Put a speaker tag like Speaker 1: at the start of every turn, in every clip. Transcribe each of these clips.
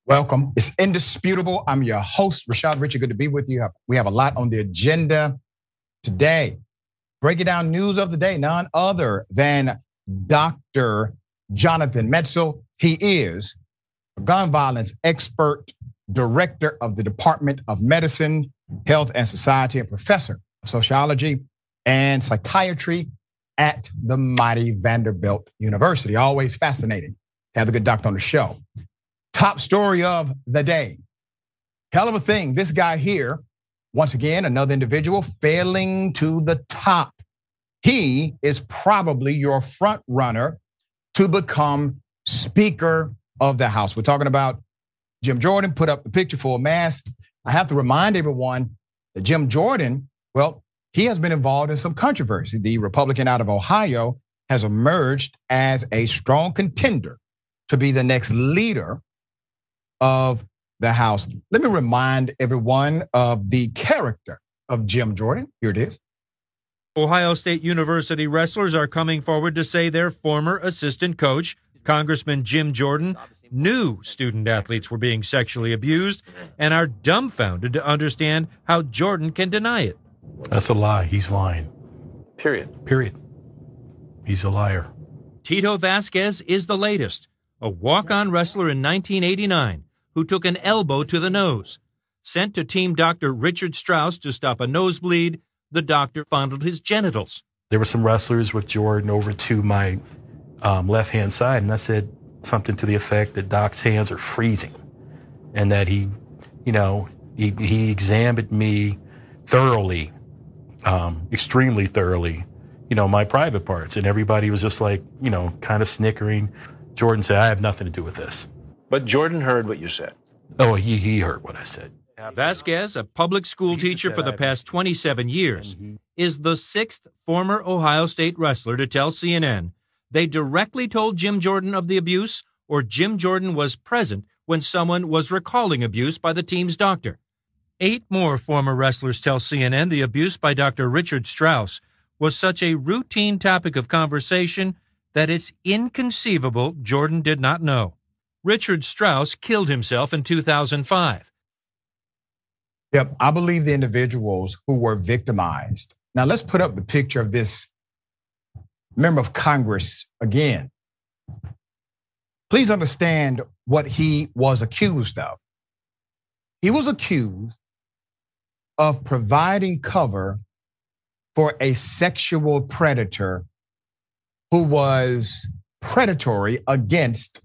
Speaker 1: Welcome. It's indisputable. I'm your host, Rashad. Richey, good to be with you. We have a lot on the agenda today. Breaking down news of the day, none other than Dr. Jonathan Metzl. He is a gun violence expert, director of the Department of Medicine, Health and Society, and professor of sociology and psychiatry at the mighty Vanderbilt University. Always fascinating to have the good doctor on the show. Top story of the day. Hell of a thing. This guy here, once again, another individual failing to the top. He is probably your front runner to become Speaker of the House. We're talking about Jim Jordan. Put up the picture for a mask. I have to remind everyone that Jim Jordan, well, he has been involved in some controversy. The Republican out of Ohio has emerged as a strong contender to be the next leader of the House. Let me remind everyone of the character of Jim Jordan. Here it is.
Speaker 2: Ohio State University wrestlers are coming forward to say their former assistant coach, Congressman Jim Jordan, knew student athletes were being sexually abused and are dumbfounded to understand how Jordan can deny it.
Speaker 3: That's a lie. He's lying.
Speaker 4: Period.
Speaker 3: He's a liar.
Speaker 2: Tito Vasquez is the latest, a walk-on wrestler in 1989 who took an elbow to the nose. Sent to team doctor Richard Strauss to stop a nosebleed, the doctor fondled his genitals.
Speaker 3: There were some wrestlers with Jordan over to my left-hand side, and I said something to the effect that Doc's hands are freezing, and that he examined me thoroughly, extremely thoroughly, my private parts, and everybody was just like, kind of snickering. Jordan said, I have nothing to do with this.
Speaker 4: But Jordan heard what you said.
Speaker 3: Oh, he heard what I said.
Speaker 2: Vasquez, a public school teacher for the past 27 years, is the sixth former Ohio State wrestler to tell CNN they directly told Jim Jordan of the abuse, or Jim Jordan was present when someone was recalling abuse by the team's doctor. 8 more former wrestlers tell CNN the abuse by Dr. Richard Strauss was such a routine topic of conversation that it's inconceivable Jordan did not know. Richard Strauss killed himself in 2005.
Speaker 1: Yep, I believe the individuals who were victimized. Now let's put up the picture of this member of Congress again. Please understand what he was accused of. He was accused of providing cover for a sexual predator who was predatory against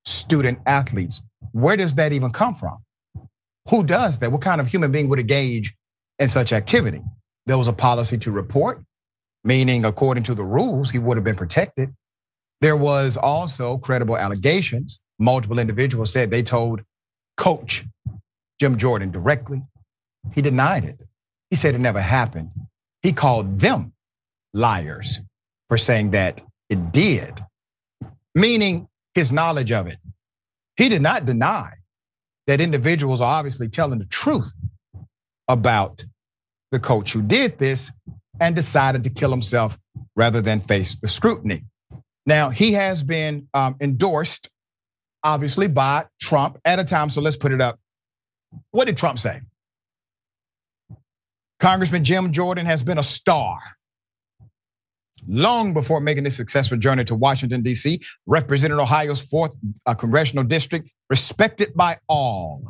Speaker 1: student athletes. Where does that even come from? Who does that? What kind of human being would engage in such activity? There was a policy to report, meaning according to the rules, he would have been protected. There was also credible allegations. Multiple individuals said they told Coach Jim Jordan directly. He denied it. He said it never happened. He called them liars for saying that it did, meaning his knowledge of it. He did not deny that individuals are obviously telling the truth about the coach who did this and decided to kill himself rather than face the scrutiny. Now, he has been endorsed, obviously, by Trump at a time, so let's put it up. What did Trump say? Congressman Jim Jordan has been a star long before making this successful journey to Washington, D.C., represented Ohio's 4th congressional district, respected by all.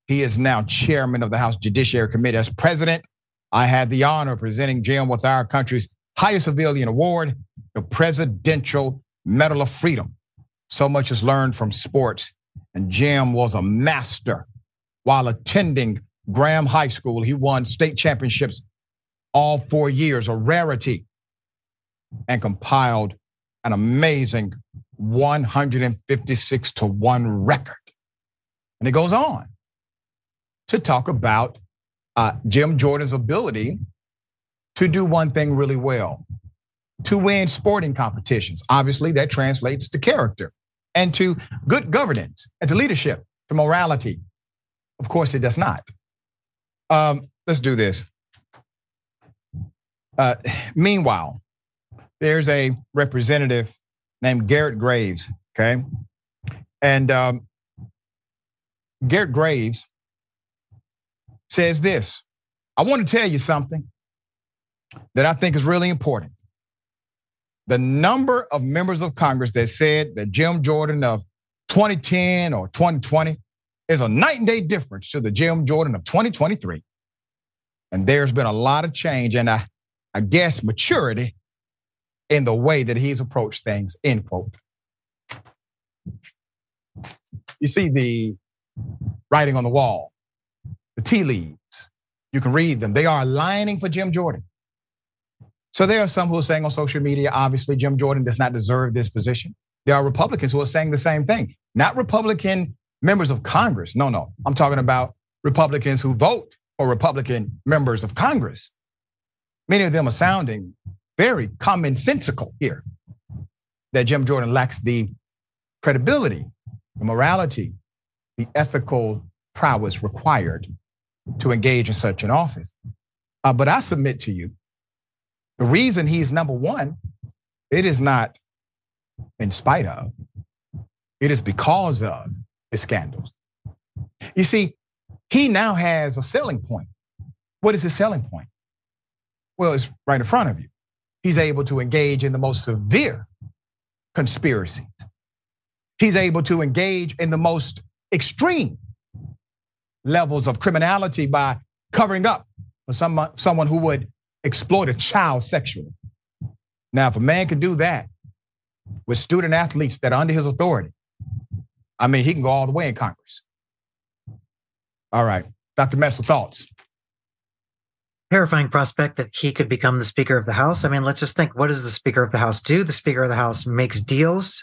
Speaker 1: He is now chairman of the House Judiciary Committee. As president, I had the honor of presenting Jim with our country's highest civilian award, the Presidential Medal of Freedom. So much is learned from sports, and Jim was a master. While attending Graham High School, he won state championships all 4 years, a rarity, and compiled an amazing 156-1 record. And it goes on to talk about Jim Jordan's ability to do one thing really well, to win sporting competitions. Obviously, that translates to character and to good governance and to leadership, to morality. Of course, it does not. Let's do this. Meanwhile, there's a representative named Garrett Graves, okay? And Garrett Graves says this. I want to tell you something that I think is really important. The number of members of Congress that said that Jim Jordan of 2010 or 2020 is a night and day difference to the Jim Jordan of 2023. And there's been a lot of change and I guess maturity in the way that he's approached things, end quote. You see the writing on the wall, the tea leaves. You can read them. They are aligning for Jim Jordan. So there are some who are saying on social media, obviously, Jim Jordan does not deserve this position. There are Republicans who are saying the same thing. Not Republican members of Congress. No. I'm talking about Republicans who vote for Republican members of Congress. Many of them are sounding very commonsensical here. That Jim Jordan lacks the credibility, the morality, the ethical prowess required to engage in such an office. But I submit to you, the reason he's number one, it is not in spite of, it is because of his scandals. You see, he now has a selling point. What is his selling point? Well, it's right in front of you. He's able to engage in the most severe conspiracies. He's able to engage in the most extreme levels of criminality by covering up for someone who would exploit a child sexually. Now, if a man can do that with student athletes that are under his authority, I mean, he can go all the way in Congress. All right, Dr. Metzl, thoughts?
Speaker 5: Terrifying prospect that he could become the Speaker of the House. I mean, let's just think, what does the Speaker of the House do? The Speaker of the House makes deals,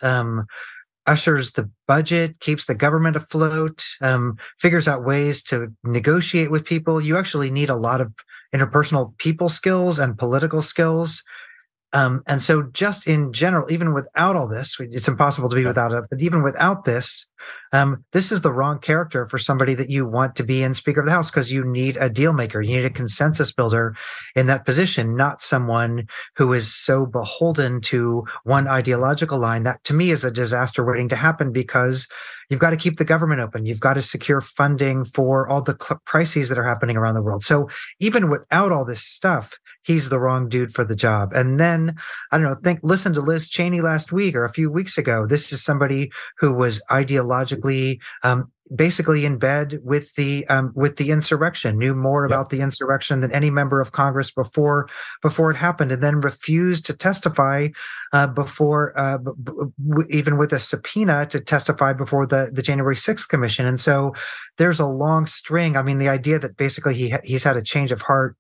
Speaker 5: ushers the budget, keeps the government afloat, figures out ways to negotiate with people. You actually need a lot of interpersonal people skills and political skills. And so just in general, even without all this, it's impossible to be without it, but even without this, this is the wrong character for somebody that you want to be in Speaker of the House, because you need a deal maker. You need a consensus builder in that position, not someone who is so beholden to one ideological line. That to me is a disaster waiting to happen, because you've got to keep the government open. You've got to secure funding for all the crises that are happening around the world. So even without all this stuff, he's the wrong dude for the job. And then, I don't know, listen to Liz Cheney last week or a few weeks ago. This is somebody who was ideologically basically in bed with the insurrection, knew more about the insurrection than any member of Congress before it happened, and then refused to testify even with a subpoena to testify before the January 6th commission. And so there's a long string. I mean, the idea that basically he's had a change of heart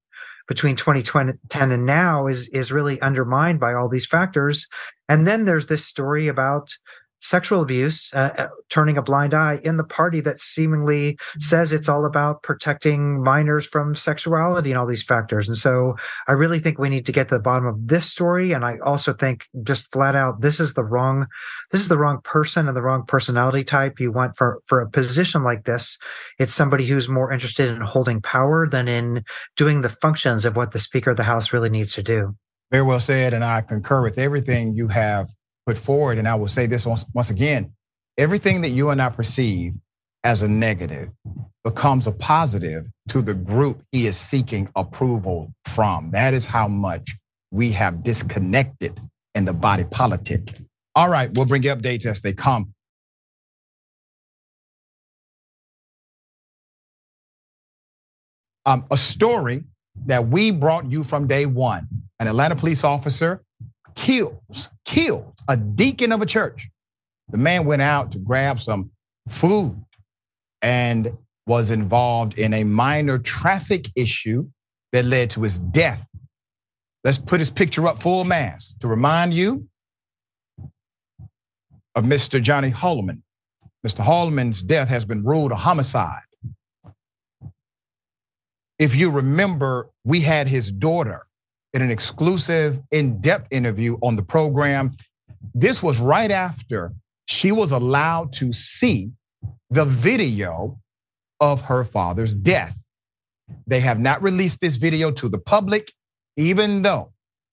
Speaker 5: between 2010 and now is really undermined by all these factors. And then there's this story about sexual abuse, turning a blind eye in the party that seemingly says it's all about protecting minors from sexuality and all these factors. And so I really think we need to get to the bottom of this story. And I also think just flat out, this is the wrong person and the wrong personality type you want for a position like this. It's somebody who's more interested in holding power than in doing the functions of what the Speaker of the House really needs to do.
Speaker 1: Very well said. And I concur with everything you have put forward. And I will say this once again, everything that you and I perceive as a negative becomes a positive to the group he is seeking approval from. That is how much we have disconnected in the body politic. All right, we'll bring you updates as they come. A story that we brought you from day one. An Atlanta police officer killed a deacon of a church. The man went out to grab some food and was involved in a minor traffic issue that led to his death. Let's put his picture up full mass to remind you of Mr. Johnny Holloman. Mr. Holloman's death has been ruled a homicide. If you remember, we had his daughter in an exclusive, in-depth interview on the program. This was right after she was allowed to see the video of her father's death. They have not released this video to the public, even though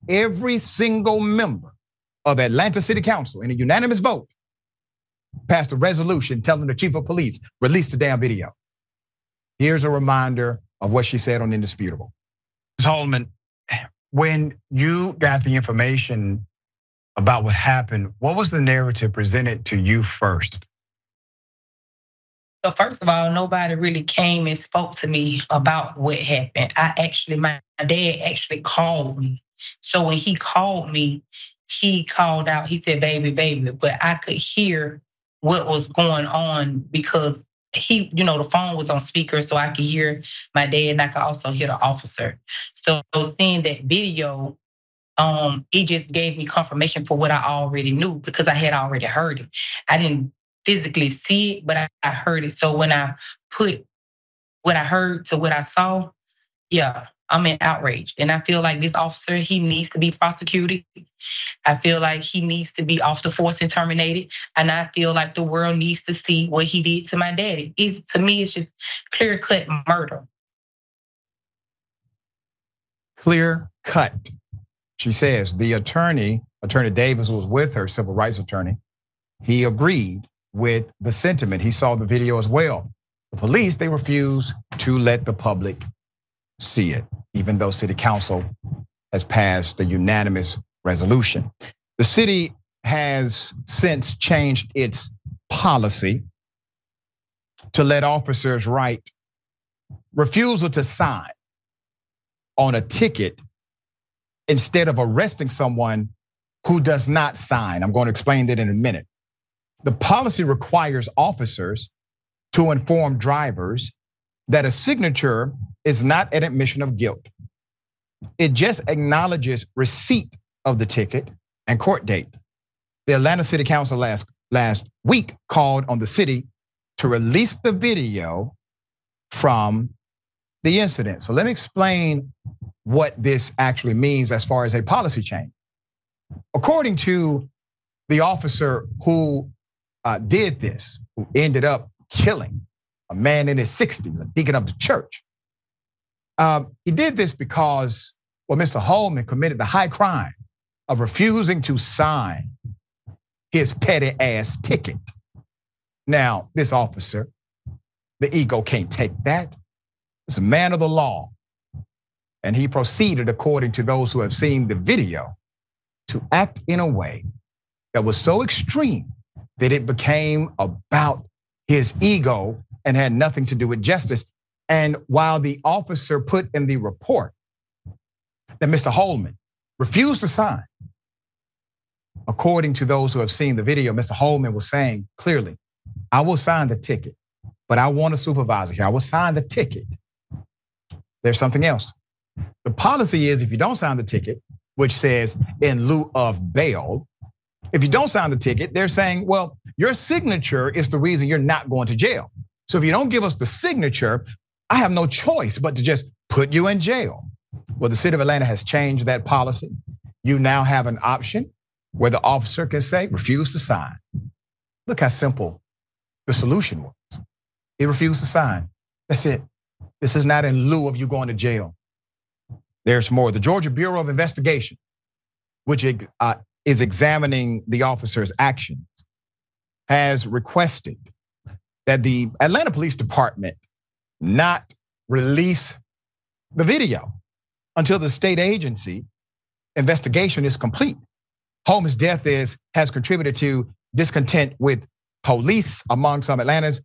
Speaker 1: every single member of Atlanta City Council in a unanimous vote passed a resolution telling the chief of police, release the damn video. Here's a reminder of what she said on Indisputable. Ms. Holman, when you got the information about what happened, what was the narrative presented to you first?
Speaker 6: So first of all, nobody really came and spoke to me about what happened. My dad actually called me. So when he called me, he called out, he said, baby, baby, but I could hear what was going on because the phone was on speaker, so I could hear my dad and I could also hear the officer. So seeing that video, it just gave me confirmation for what I already knew because I had already heard it. I didn't physically see it, but I heard it. So when I put what I heard to what I saw, yeah, I'm in outrage. And I feel like this officer, he needs to be prosecuted. I feel like he needs to be off the force and terminated. And I feel like the world needs to see what he did to my daddy. To me, it's just clear-cut murder.
Speaker 1: Clear cut. She says the Attorney Davis was with her, civil rights attorney. He agreed with the sentiment. He saw the video as well. The police, they refused to let the public see it, even though city council has passed a unanimous resolution. The city has since changed its policy to let officers write refusal to sign on a ticket instead of arresting someone who does not sign. I'm going to explain that in a minute. The policy requires officers to inform drivers that a signature is not an admission of guilt. It just acknowledges receipt of the ticket and court date. The Atlanta City Council last week called on the city to release the video from the incident. So let me explain what this actually means as far as a policy change. According to the officer who did this, who ended up killing a man in his 60s, a deacon of the church. He did this because, Mr. Holman committed the high crime of refusing to sign his petty ass ticket. Now, this officer, the ego can't take that. He's a man of the law. And he proceeded, according to those who have seen the video, to act in a way that was so extreme that it became about his ego and had nothing to do with justice. And while the officer put in the report that Mr. Holman refused to sign, according to those who have seen the video, Mr. Holman was saying clearly, I will sign the ticket, but I want a supervisor here. I will sign the ticket. There's something else. The policy is if you don't sign the ticket, which says in lieu of bail, if you don't sign the ticket, they're saying, well, your signature is the reason you're not going to jail. So if you don't give us the signature, I have no choice but to just put you in jail. Well, the city of Atlanta has changed that policy. You now have an option where the officer can say, refuse to sign. Look how simple the solution was. He refused to sign. That's it. This is not in lieu of you going to jail. There's more. The Georgia Bureau of Investigation, which is examining the officer's actions, has requested that the Atlanta Police Department not release the video until the state agency investigation is complete. Holmes' death has contributed to discontent with police among some Atlantans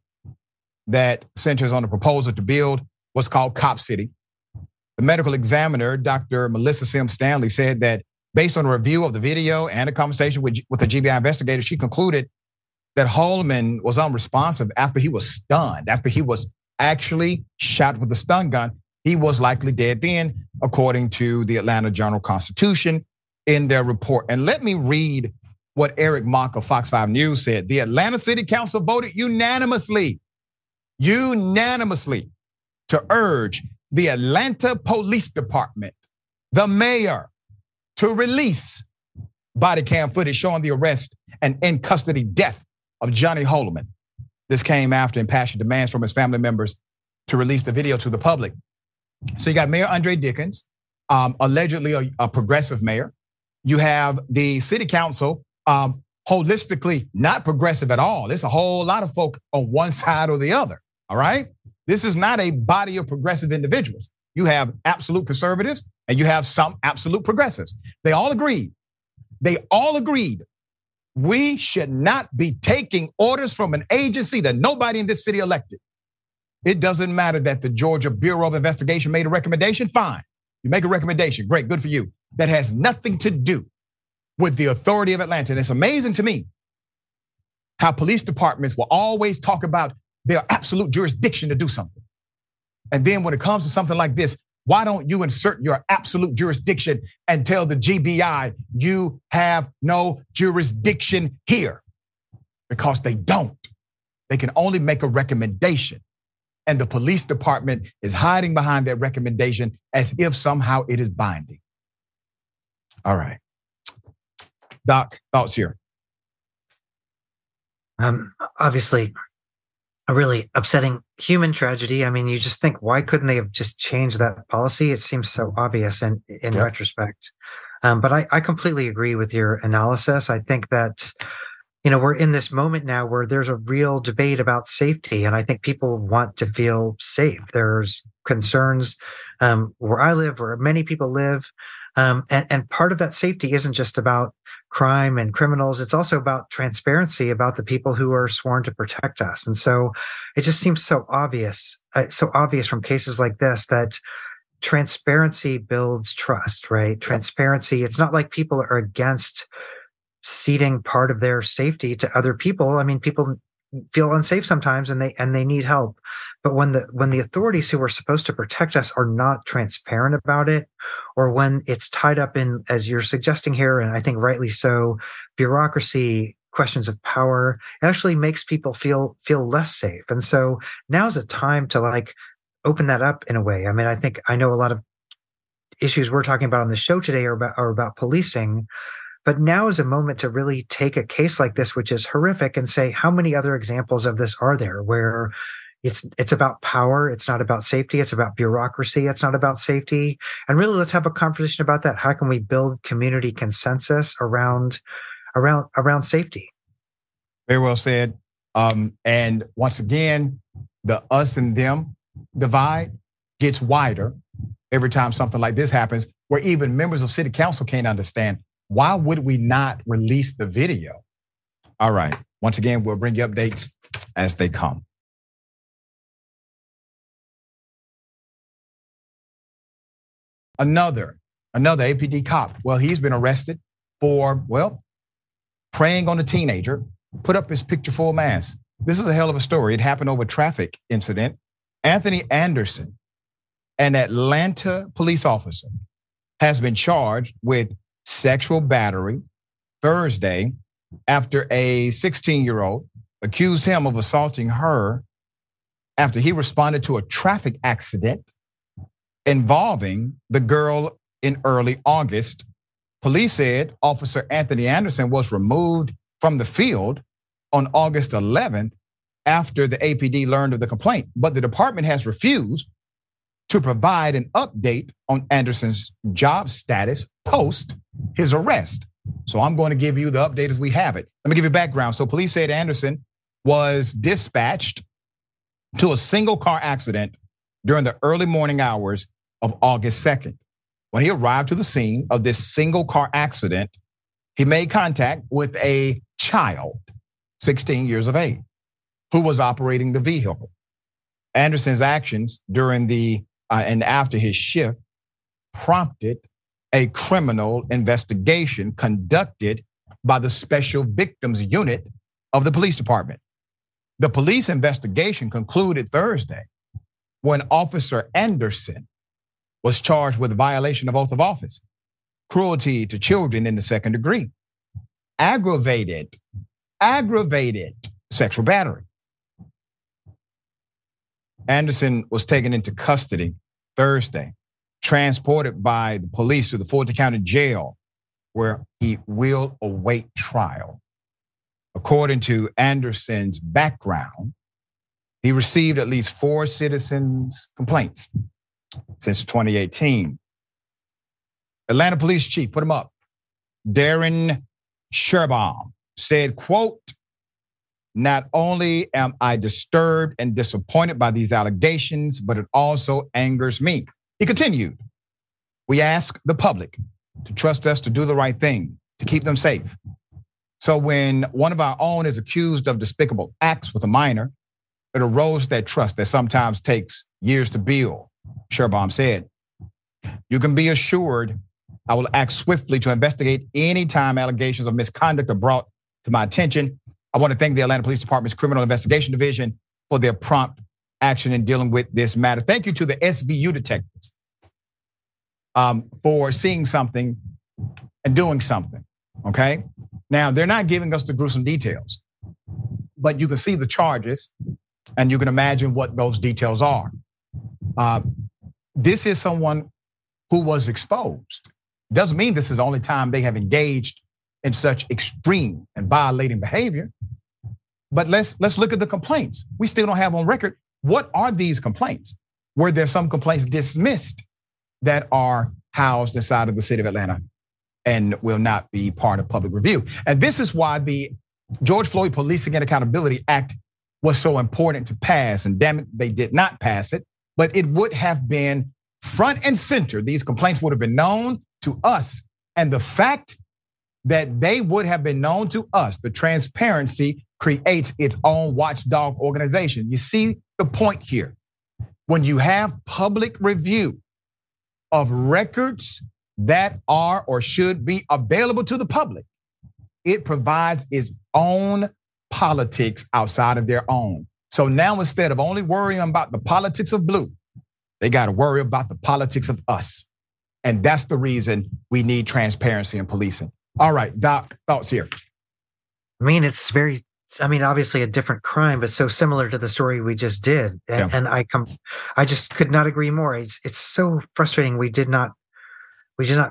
Speaker 1: that centers on a proposal to build what's called Cop City. The medical examiner, Dr. Melissa Sims Stanley, said that based on a review of the video and a conversation with a GBI investigator, she concluded that Holman was unresponsive after he was stunned, after he was actually shot with a stun gun. He was likely dead then, according to the Atlanta Journal-Constitution in their report. And let me read what Eric Mock of Fox 5 News said. The Atlanta City Council voted unanimously to urge the Atlanta Police Department, the mayor, to release body cam footage showing the arrest and in custody death of Johnny Holman. This came after impassioned demands from his family members to release the video to the public. So you got Mayor Andre Dickens, allegedly a progressive mayor. You have the city council holistically not progressive at all. There's a whole lot of folk on one side or the other, all right? This is not a body of progressive individuals. You have absolute conservatives and you have some absolute progressives. They all agreed. We should not be taking orders from an agency that nobody in this city elected. It doesn't matter that the Georgia Bureau of Investigation made a recommendation, fine. You make a recommendation, great, good for you. That has nothing to do with the authority of Atlanta. And it's amazing to me how police departments will always talk about their absolute jurisdiction to do something. And then when it comes to something like this, why don't you insert your absolute jurisdiction and tell the GBI you have no jurisdiction here? Because they don't. They can only make a recommendation. And the police department is hiding behind that recommendation as if somehow it is binding. All right. Doc, thoughts here?
Speaker 5: Obviously, a really upsetting human tragedy. I mean, you just think, why couldn't they have just changed that policy? It seems so obvious in retrospect. But I completely agree with your analysis. I think that, we're in this moment now where there's a real debate about safety. And I think people want to feel safe. There's concerns where I live, where many people live. And part of that safety isn't just about crime and criminals. It's also about transparency about the people who are sworn to protect us. And so it just seems so obvious from cases like this that transparency builds trust, right? Transparency. It's not like people are against ceding part of their safety to other people. I mean, people feel unsafe sometimes and they need help. But when the authorities who are supposed to protect us are not transparent about it, or when it's tied up in, as you're suggesting here, and I think rightly so, bureaucracy, questions of power, it actually makes people feel less safe. And so now's a time to open that up in a way. I mean, I know a lot of issues we're talking about on the show today are about policing. But now is a moment to really take a case like this, which is horrific, and say, how many other examples of this are there where it's about power, it's not about safety, it's about bureaucracy, it's not about safety. And really, let's have a conversation about that. How can we build community consensus around safety?
Speaker 1: Very well said. And once again, the us and them divide gets wider every time something like this happens, where even members of city council can't understand. Why would we not release the video? All right. Once again, we'll bring you updates as they come. Another APD cop. Well, he's been arrested for, preying on a teenager, put up his picture full mask. This is a hell of a story. It happened over a traffic incident. Anthony Anderson, an Atlanta police officer, has been charged with sexual battery Thursday after a 16-year-old accused him of assaulting her after he responded to a traffic accident involving the girl in early August. Police said Officer Anthony Anderson was removed from the field on August 11th after the APD learned of the complaint, but the department has refused to provide an update on Anderson's job status post his arrest. So I'm going to give you the update as we have it. Let me give you background. So police said Anderson was dispatched to a single car accident during the early morning hours of August 2nd. When he arrived to the scene of this single car accident, he made contact with a child, 16 years of age, who was operating the vehicle. Anderson's actions during and after his shift prompted a criminal investigation conducted by the Special Victims Unit of the police department. The police investigation concluded Thursday when Officer Anderson was charged with violation of oath of office, cruelty to children in the second degree, aggravated sexual battery. Anderson was taken into custody Thursday, transported by the police to the Fulton County Jail, where he will await trial. According to Anderson's background, he received at least 4 citizens' complaints since 2018. Atlanta Police Chief, put him up, Darren Sherbaum, said, quote, "Not only am I disturbed and disappointed by these allegations, but it also angers me." He continued, "We ask the public to trust us to do the right thing, to keep them safe. So when one of our own is accused of despicable acts with a minor, it erodes that trust that sometimes takes years to build," Sherbaum said. "You can be assured I will act swiftly to investigate any time allegations of misconduct are brought to my attention. I want to thank the Atlanta Police Department's Criminal Investigation Division for their prompt action in dealing with this matter. Thank you to the SVU detectives for seeing something and doing something, okay? Now, they're not giving us the gruesome details, but you can see the charges and you can imagine what those details are. This is someone who was exposed. Doesn't mean this is the only time they have engaged in such extreme and violating behavior. But let's look at the complaints. We still don't have on record. What are these complaints? Were there some complaints dismissed that are housed inside of the city of Atlanta and will not be part of public review? And this is why the George Floyd Policing and Accountability Act was so important to pass. And damn it, they did not pass it. But it would have been front and center. These complaints would have been known to us. And the fact that they would have been known to us, the transparency creates its own watchdog organization. You see the point here. When you have public review of records that are or should be available to the public, it provides its own politics outside of their own. So now instead of only worrying about the politics of blue, they got to worry about the politics of us. And that's the reason we need transparency in policing. All right, Doc, thoughts here?
Speaker 5: I mean, obviously a different crime, but so similar to the story we just did. And I just could not agree more. It's so frustrating we did not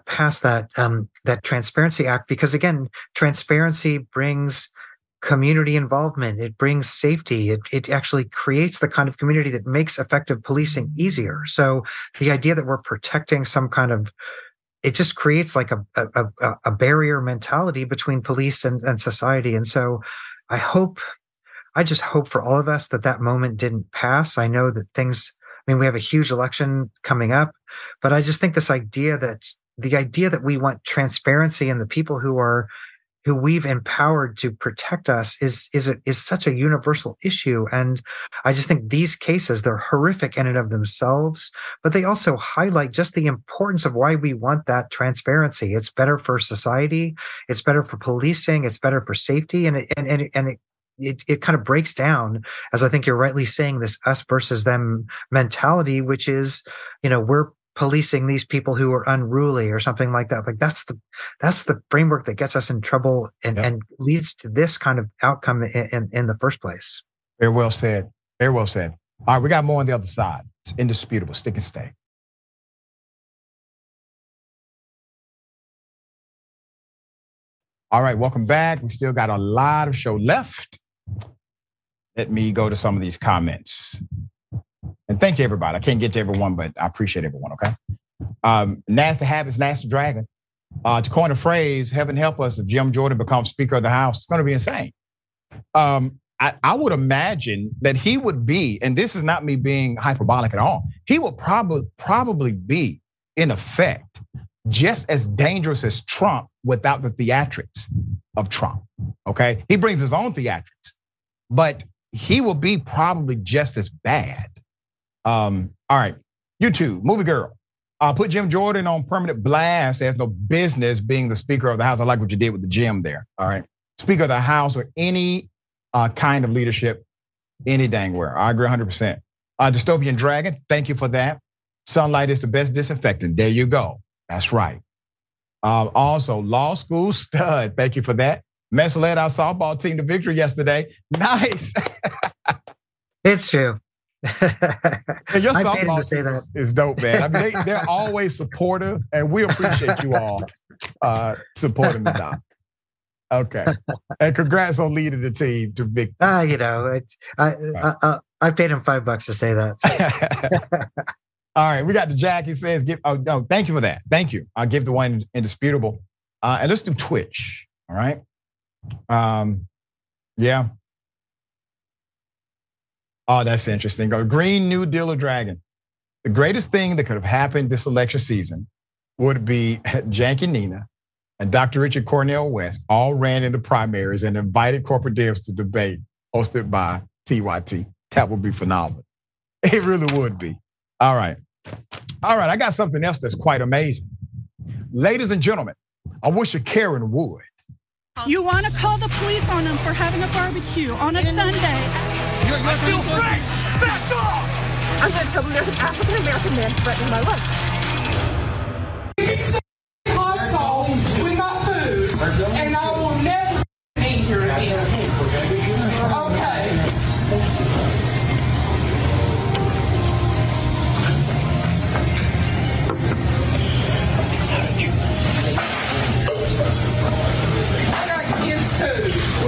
Speaker 5: pass that Transparency Act, because again, transparency brings community involvement. It brings safety. It actually creates the kind of community that makes effective policing easier. So the idea that we're protecting some kind of, it just creates like a barrier mentality between police and society. And so I just hope for all of us that moment didn't pass. I know that we have a huge election coming up, but I just think the idea that we want transparency and the people who we've empowered to protect us is such a universal issue. And I just think these cases, they're horrific in and of themselves, but they also highlight just the importance of why we want that transparency. It's better for society. It's better for policing. It's better for safety. And it kind of breaks down, as I think you're rightly saying, this us versus them mentality, which is, we're policing these people who are unruly or something like that. Like that's the framework that gets us in trouble and leads to this kind of outcome in the first place.
Speaker 1: Very well said. Very well said. All right, we got more on the other side. It's indisputable. Stick and stay. All right, welcome back. We still got a lot of show left. Let me go to some of these comments. And thank you, everybody. I can't get to everyone, but I appreciate everyone, okay? Nasty Habits, Nasty Dragon. To coin a phrase, heaven help us if Jim Jordan becomes Speaker of the House. It's going to be insane. I would imagine that he would be, and this is not me being hyperbolic at all, he will probably be, in effect, just as dangerous as Trump without the theatrics of Trump, okay? He brings his own theatrics, but he will be probably just as bad. All right, YouTube, movie girl. Put Jim Jordan on permanent blast. Has no business being the Speaker of the House. I like what you did with the Jim there. All right, Speaker of the House or any kind of leadership, any dang where. I agree 100%. Dystopian Dragon, thank you for that. Sunlight is the best disinfectant. There you go. That's right. Also, Law School Stud, thank you for that. Metzl led our softball team to victory yesterday. Nice.
Speaker 5: It's true.
Speaker 1: And your softball team is dope, man. I mean, they're always supportive, and we appreciate you all supporting the doc. Okay, and congrats on leading the team to victory.
Speaker 5: I paid him $5 to say that.
Speaker 1: All right, we got the Jack. He says, thank you for that. Thank you. I'll give the one indisputable. And let's do Twitch. All right. Yeah. Oh, that's interesting. A Green New Deal or Dragon. The greatest thing that could have happened this election season would be Janky Nina and Dr. Richard Cornell West all ran into primaries and invited corporate devs to debate hosted by TYT. That would be phenomenal. It really would be. All right. I got something else that's quite amazing. Ladies and gentlemen, I wish Karen would.
Speaker 7: You want to call the police on them for having a barbecue on a Sunday.
Speaker 8: I feel free! Back off!
Speaker 9: I'm going to tell them there's an African-American man threatening my life.
Speaker 10: Hot sauce with my food, and I will never eat here again. Okay. I got kids too,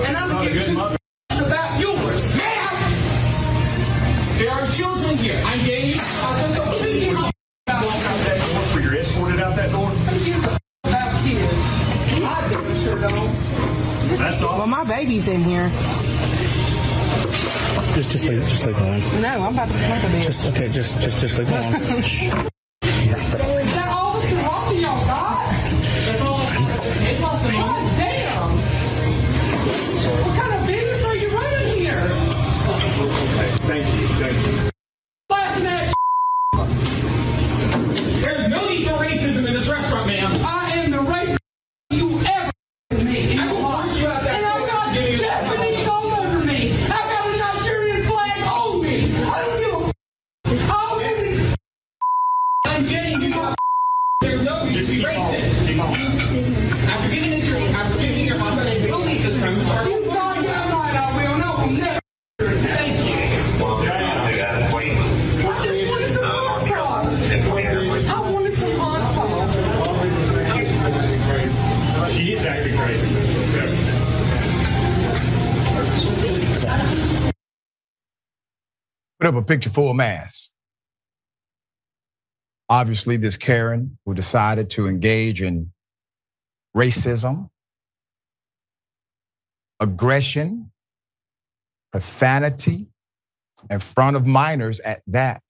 Speaker 10: and I'm going to give 2 about yours. Ma'am! There are children here. I gave you.
Speaker 8: Were you escorted out that door?
Speaker 10: Who gives a about kids? I do, sure don't.
Speaker 8: That's all.
Speaker 11: Well, my baby's in here.
Speaker 12: Just leave it alone.
Speaker 11: No, I'm about to smoke a bit.
Speaker 12: Just leave it alone.
Speaker 10: Is that all the sriracha y'all got? God damn! What kind of business are you running here?
Speaker 8: Thank you.
Speaker 10: Laughing at
Speaker 8: There's no need for racism in this restaurant, ma'am.
Speaker 10: I am the racist you ever me. I will push you out that and I've got Japanese all over me. I've got a Nigerian flag on me. I don't give a I'm getting you.
Speaker 8: There's no need to be racist. After giving your mom a will leave this room.
Speaker 10: You goddamn right I will. No, I'm never. Thank you. I just wanted some hot sauce. I wanted some hot sauce.
Speaker 8: She is acting crazy.
Speaker 1: Put up a picture full mass. Obviously, this Karen who decided to engage in racism, aggression, profanity in front of minors at that.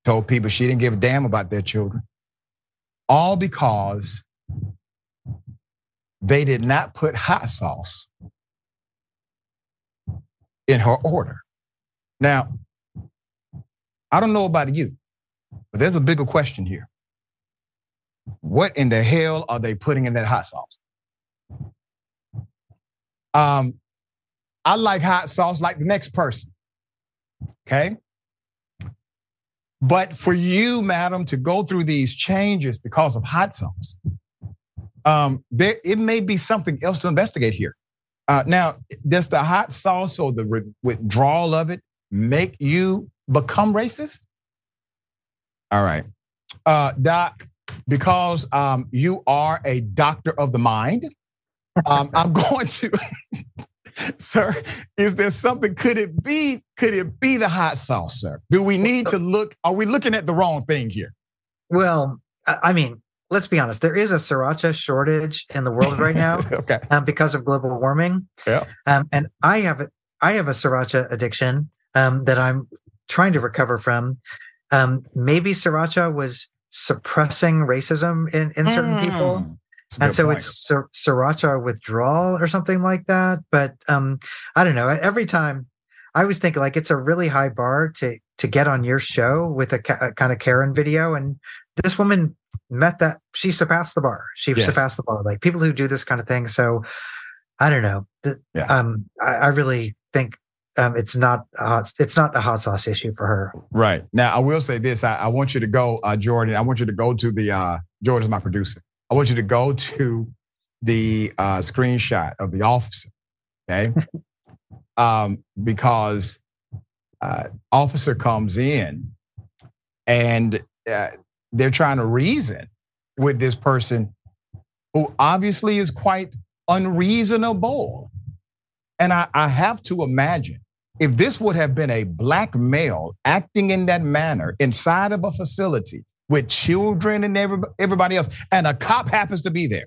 Speaker 1: Told people she didn't give a damn about their children. All because they did not put hot sauce in her order. Now, I don't know about you, but there's a bigger question here. What in the hell are they putting in that hot sauce? I like hot sauce like the next person, okay? But for you, madam, to go through these changes because of hot sauce, it may be something else to investigate here. Now, does the hot sauce or the withdrawal of it make you become racist? All right. Doc, because you are a doctor of the mind, I'm going to, sir, is there something, could it be the hot sauce, sir? Do we need to look, are we looking at the wrong thing here?
Speaker 5: Well, I mean, let's be honest. There is a sriracha shortage in the world right now
Speaker 1: okay.
Speaker 5: Because of global warming.
Speaker 1: Yeah.
Speaker 5: And I have a sriracha addiction that I'm trying to recover from. Maybe sriracha was suppressing racism in certain people. And so point. It's sriracha withdrawal or something like that. But I don't know. Every time I always think like it's a really high bar to get on your show with a kind of Karen video. And this woman met that. She surpassed the bar. Surpassed the bar. Like people who do this kind of thing. So I don't know. I really think it's not a hot sauce issue for her. Right.
Speaker 1: Now, I will say this. I want you to go, Jordan. I want you to go to the, Jordan's my producer. I want you to go to the screenshot of the officer, okay? Because officer comes in and they're trying to reason with this person who obviously is quite unreasonable. And I have to imagine if this would have been a black male acting in that manner inside of a facility with children and everybody else, and a cop happens to be there,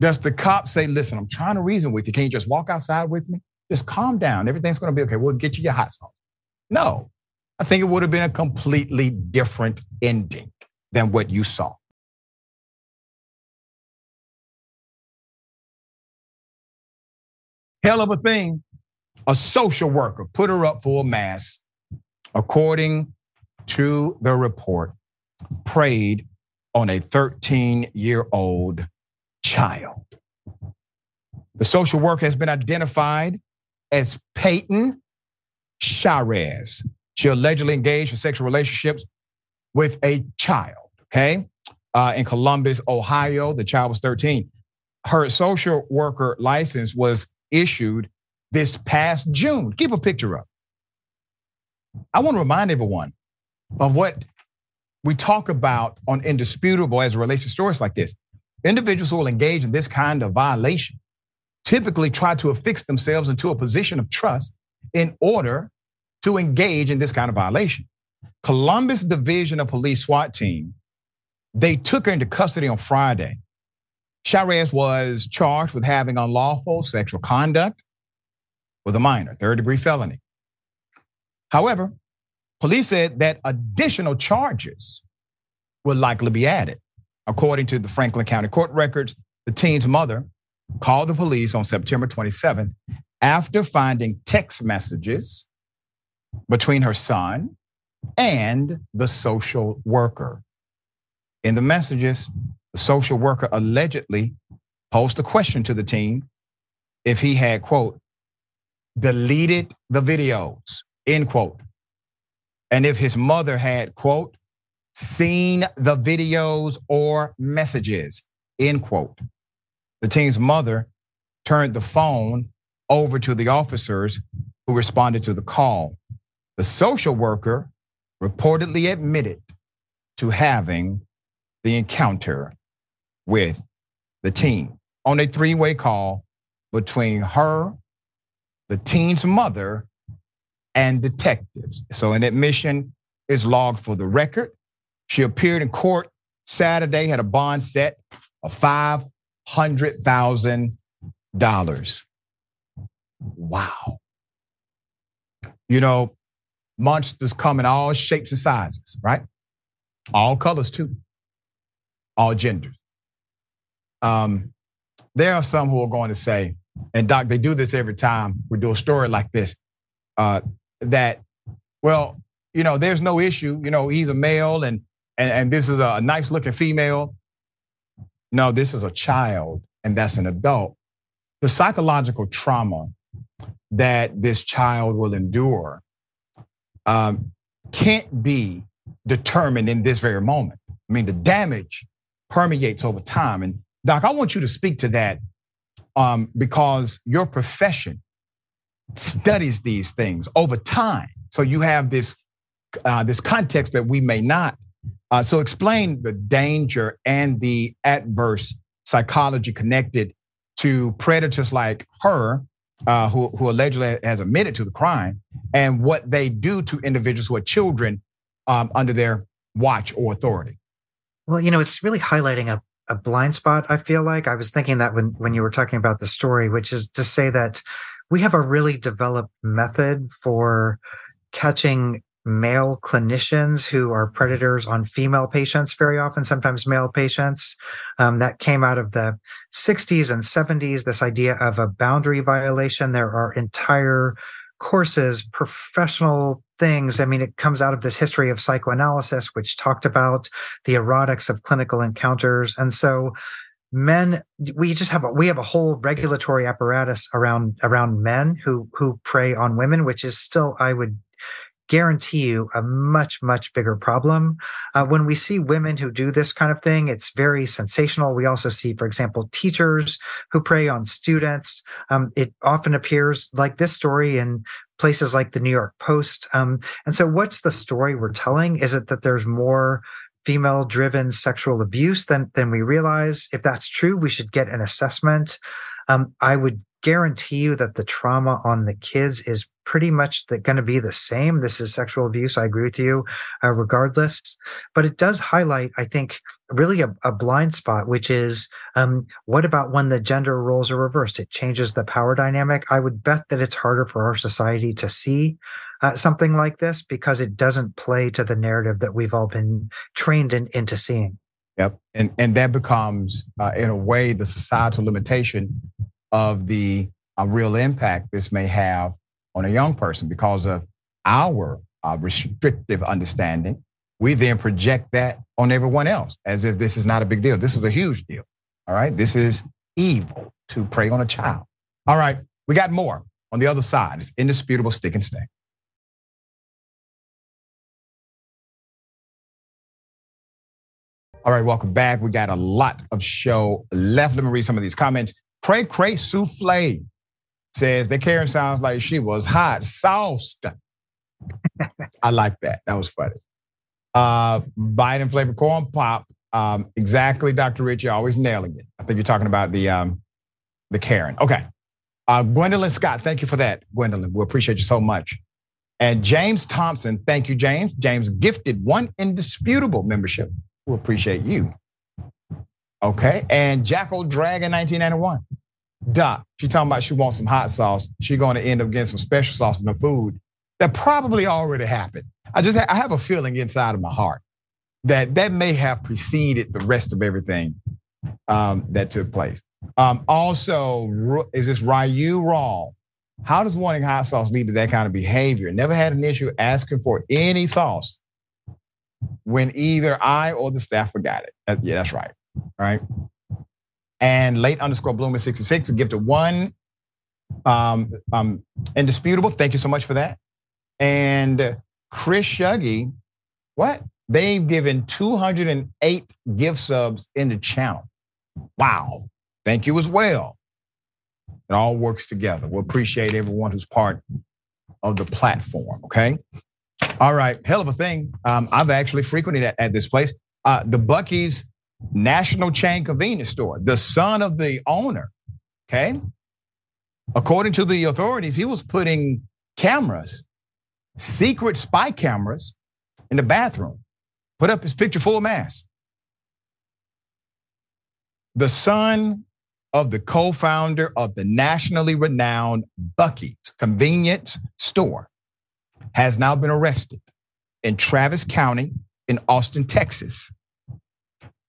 Speaker 1: Does the cop say, listen, I'm trying to reason with you. Can you just walk outside with me? Just calm down. Everything's going to be okay. We'll get you your hot sauce. No, I think it would have been a completely different ending than what you saw. Hell of a thing. A social worker put her up for a mass, according to the report, preyed on a 13-year-old child. The social worker has been identified as Peyton Charez. She allegedly engaged in sexual relationships with a child, okay? In Columbus, Ohio, the child was 13. Her social worker license was issued this past June. Keep a picture up. I want to remind everyone of what we talk about on Indisputable as it relates to stories like this. Individuals who will engage in this kind of violation typically try to affix themselves into a position of trust in order to engage in this kind of violation. Columbus Division of Police SWAT team, they took her into custody on Friday. Charez was charged with having unlawful sexual conduct with a minor, third-degree felony. However, police said that additional charges would likely be added. According to the Franklin County court records, the teen's mother called the police on September 27th after finding text messages between her son and the social worker. In the messages, the social worker allegedly posed a question to the teen if he had, quote, deleted the videos, end quote. And if his mother had, quote, seen the videos or messages, end quote. The teen's mother turned the phone over to the officers who responded to the call. The social worker reportedly admitted to having the encounter with the teen on a three-way call between her, the teen's mother, and detectives. So an admission is logged for the record. She appeared in court Saturday, had a bond set of $500,000. Wow. You know, monsters come in all shapes and sizes, right? All colors too, all genders. There are some who are going to say, and Doc, they do this every time we do a story like this, that, well, you know, there's no issue. You know, he's a male and this is a nice looking female. No, this is a child and that's an adult. The psychological trauma that this child will endure can't be determined in this very moment. I mean, the damage permeates over time. And Doc, I want you to speak to that because your profession studies these things over time. So you have this context that we may not. So explain the danger and the adverse psychology connected to predators like her, who allegedly has admitted to the crime, and what they do to individuals who are children under their watch or authority.
Speaker 5: Well, you know, it's really highlighting a blind spot, I feel like. I was thinking that when you were talking about the story, which is to say that we have a really developed method for catching male clinicians who are predators on female patients, very often, sometimes male patients. That came out of the 60s and 70s, this idea of a boundary violation. There are entire courses, professional things. I mean, it comes out of this history of psychoanalysis, which talked about the erotics of clinical encounters. And so men, we have a whole regulatory apparatus around men who prey on women, which is still, I would guarantee you, a much, much bigger problem. When we see women who do this kind of thing, it's very sensational. We also see, for example, teachers who prey on students. It often appears like this story in places like the New York Post. And so what's the story we're telling? Is it that there's more female-driven sexual abuse than we realize? If that's true, we should get an assessment. I would guarantee you that the trauma on the kids is pretty much going to be the same. This is sexual abuse. I agree with you, regardless. But it does highlight, I think, really a blind spot, which is what about when the gender roles are reversed? It changes the power dynamic. I would bet that it's harder for our society to see something like this because it doesn't play to the narrative that we've all been trained into seeing.
Speaker 1: Yep, and that becomes, in a way, the societal limitation of the real impact this may have on a young person because of our restrictive understanding. We then project that on everyone else as if this is not a big deal. This is a huge deal, all right? This is evil to prey on a child. All right, we got more on the other side. It's indisputable, stick and stay. All right, welcome back. We got a lot of show left. Let me read some of these comments. Cray Souffle says that Karen sounds like she was hot sauced. I like that. That was funny. Biden flavored corn pop. Exactly, Dr. Richey, always nailing it. I think you're talking about the Karen. Okay. Gwendolyn Scott, thank you for that, Gwendolyn. We appreciate you so much. And James Thompson, thank you, James. James gifted one indisputable membership. We appreciate you. Okay, and Jackal Dragon 1991. Doc, she talking about she wants some hot sauce. She going to end up getting some special sauce in the food that probably already happened. I have a feeling inside of my heart that may have preceded the rest of everything that took place. Also, is this Ryu Raw? How does wanting hot sauce lead to that kind of behavior? Never had an issue asking for any sauce when either I or the staff forgot it. Yeah, that's right. All right. And late _ Bloomer 66 gifted one indisputable. Thank you so much for that. And Chris Shuggy, what? They've given 208 gift subs in the channel. Wow. Thank you as well. It all works together. We appreciate everyone who's part of the platform, okay? All right, hell of a thing. I've actually frequented at this place. The Buc-ee's national chain convenience store, the son of the owner, okay? According to the authorities, he was putting cameras, secret spy cameras in the bathroom, put up his picture full mask. The son of the co-founder of the nationally renowned Buc-ee's convenience store has now been arrested in Travis County in Austin, Texas,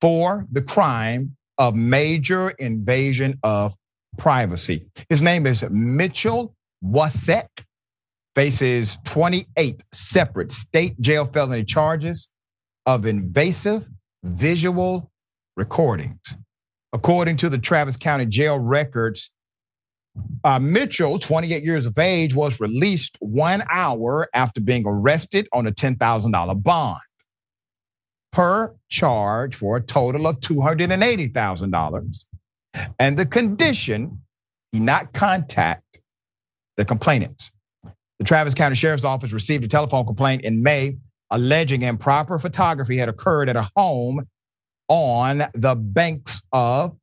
Speaker 1: for the crime of major invasion of privacy. His name is Metzl, faces 28 separate state jail felony charges of invasive visual recordings. According to the Travis County jail records, Mitchell, 28 years of age, was released 1 hour after being arrested on a $10,000 bond per charge for a total of $280,000. And the condition, he not contact the complainants. The Travis County Sheriff's Office received a telephone complaint in May alleging improper photography had occurred at a home on the banks of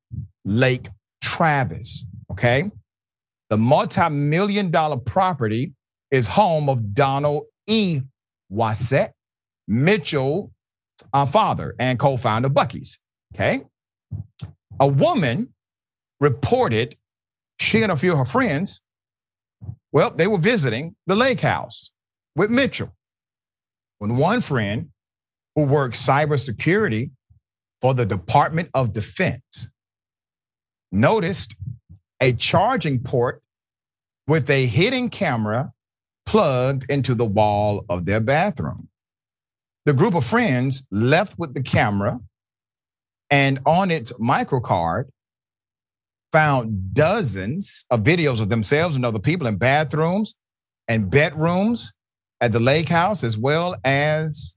Speaker 1: Lake Travis, okay? The multi-million-dollar property is home of Donald E. Wassett, Mitchell's father and co-founder of Buc-ee's, okay? A woman reported she and a few of her friends, well, they were visiting the lake house with Mitchell when one friend who works cybersecurity for the Department of Defense noticed a charging port with a hidden camera plugged into the wall of their bathroom. The group of friends left with the camera and on its microcard found dozens of videos of themselves and other people in bathrooms and bedrooms at the lake house, as well as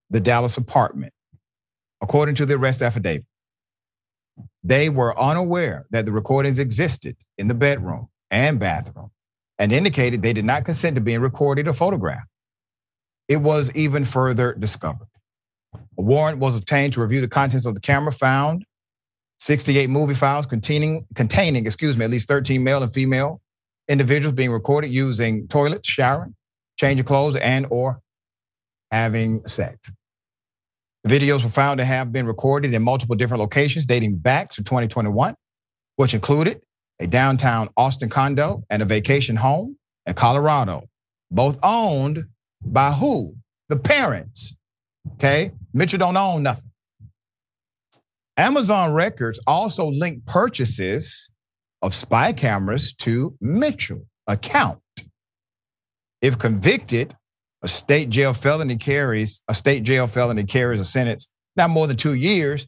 Speaker 1: the Dallas apartment. According to the arrest affidavit, they were unaware that the recordings existed in the bedroom and bathroom and indicated they did not consent to being recorded or photographed. It was even further discovered. A warrant was obtained to review the contents of the camera found 68 movie files containing, at least 13 male and female individuals being recorded using toilets, showering, changing clothes, and or having sex. The videos were found to have been recorded in multiple different locations dating back to 2021, which included a downtown Austin condo and a vacation home in Colorado, both owned by who? The parents. Okay, Mitchell don't own nothing. Amazon Records also linked purchases of spy cameras to Metzl account. If convicted, a state jail felony carries a sentence not more than 2 years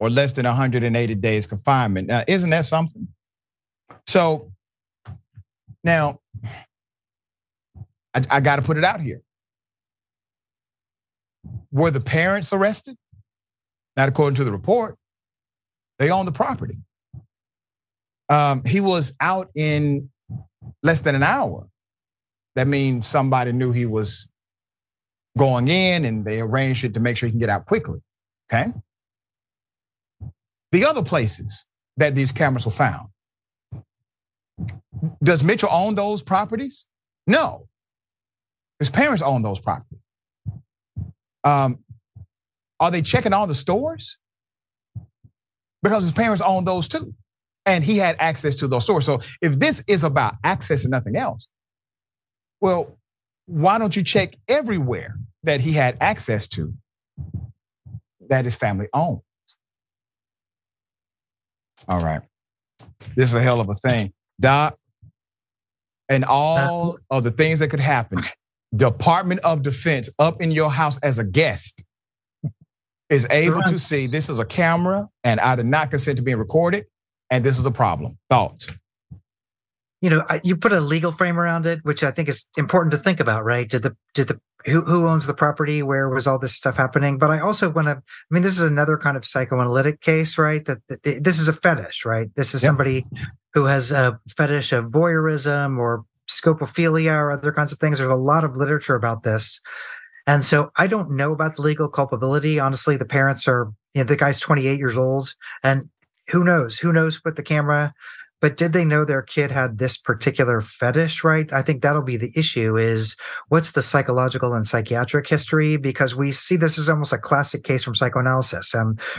Speaker 1: or less than 180 days confinement. Now, isn't that something? So now I got to put it out here. Were the parents arrested? Not according to the report. They own the property. He was out in less than an hour. That means somebody knew he was going in and they arranged it to make sure he can get out quickly, okay? The other places that these cameras were found. Does Mitchell own those properties? No. His parents own those properties. Are they checking all the stores? Because his parents own those too. And he had access to those stores. So if this is about access and nothing else, well, why don't you check everywhere that he had access to that his family owns? All right. This is a hell of a thing. Doc, and all of the things that could happen, Department of Defense up in your house as a guest is able to see this is a camera and I did not consent to being recorded and this is a problem. Thoughts?
Speaker 5: You know, you put a legal frame around it, which I think is important to think about, right? Who owns the property? Where was all this stuff happening? But I also want to, this is another kind of psychoanalytic case, right? That this is a fetish, right? This is somebody who has a fetish of voyeurism or scopophilia or other kinds of things. There's a lot of literature about this. And so I don't know about the legal culpability. Honestly, the parents are, the guy's 28 years old and who knows with the camera. But did they know their kid had this particular fetish, right? I think that'll be the issue is what's the psychological and psychiatric history? Because we see this as almost a classic case from psychoanalysis.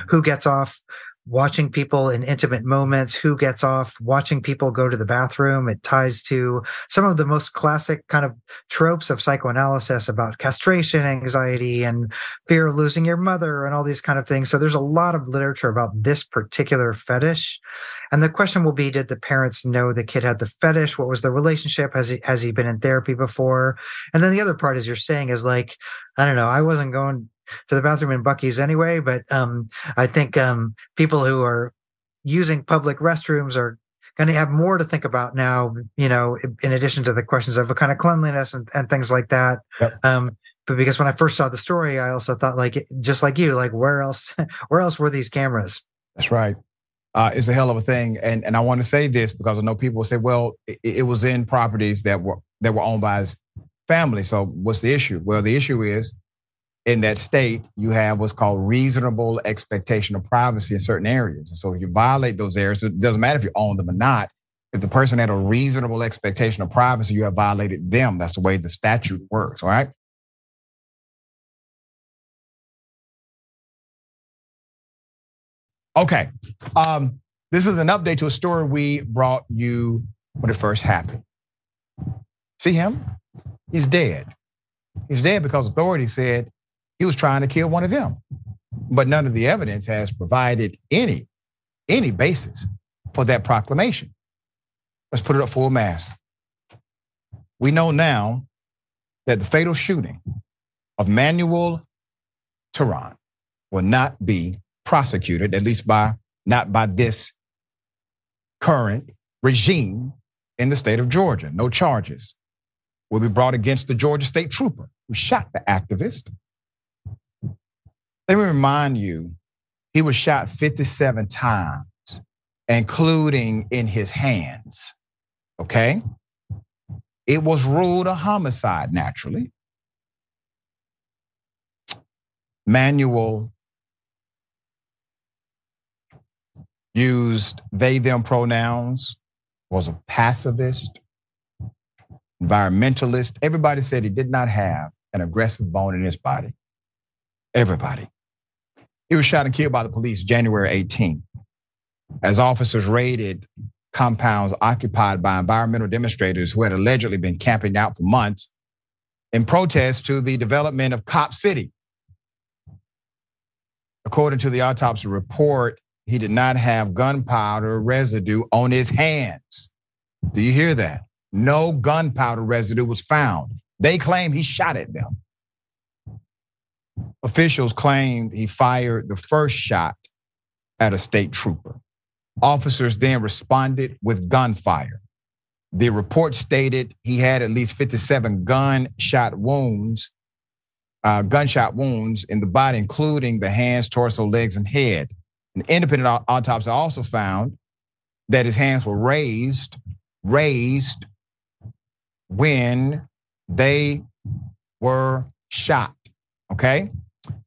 Speaker 5: Who gets off watching people in intimate moments? Who gets off watching people go to the bathroom? It ties to some of the most classic kind of tropes of psychoanalysis about castration anxiety and fear of losing your mother and all these kind of things. So there's a lot of literature about this particular fetish. And the question will be, did the parents know the kid had the fetish? What was the relationship? Has he been in therapy before? And then the other part, as you're saying, is like, I don't know, I wasn't going to the bathroom in Buc-ee's anyway, but I think people who are using public restrooms are going to have more to think about now, in addition to the questions of a kind of cleanliness and things like that.
Speaker 1: Yep.
Speaker 5: But because when I first saw the story, I also thought, just like you, where else were these cameras?
Speaker 1: That's right. It's a hell of a thing. And I want to say this because I know people will say, well, it was in properties that were owned by his family. So what's the issue? Well, the issue is in that state, you have what's called reasonable expectation of privacy in certain areas. And so if you violate those areas, it doesn't matter if you own them or not. If the person had a reasonable expectation of privacy, you have violated them. That's the way the statute works, all right? Okay, this is an update to a story we brought you when it first happened. See him? He's dead. He's dead because authorities said he was trying to kill one of them. But none of the evidence has provided any basis for that proclamation. Let's put it up full mass. We know now that the fatal shooting of Manuel Teran will not be prosecuted, at least not by this current regime in the state of Georgia. No charges will be brought against the Georgia state trooper who shot the activist. Let me remind you, he was shot 57 times, including in his hands, okay? It was ruled a homicide, naturally. Manuel used they, them pronouns, was a pacifist, environmentalist. Everybody said he did not have an aggressive bone in his body. Everybody. He was shot and killed by the police January 18th as officers raided compounds occupied by environmental demonstrators who had allegedly been camping out for months in protest to the development of Cop City. According to the autopsy report, he did not have gunpowder residue on his hands. Do you hear that? No gunpowder residue was found. They claim he shot at them. Officials claimed he fired the first shot at a state trooper. Officers then responded with gunfire. The report stated he had at least 57 gunshot wounds in the body, including the hands, torso, legs, and head. An independent autopsy also found that his hands were raised when they were shot. Okay?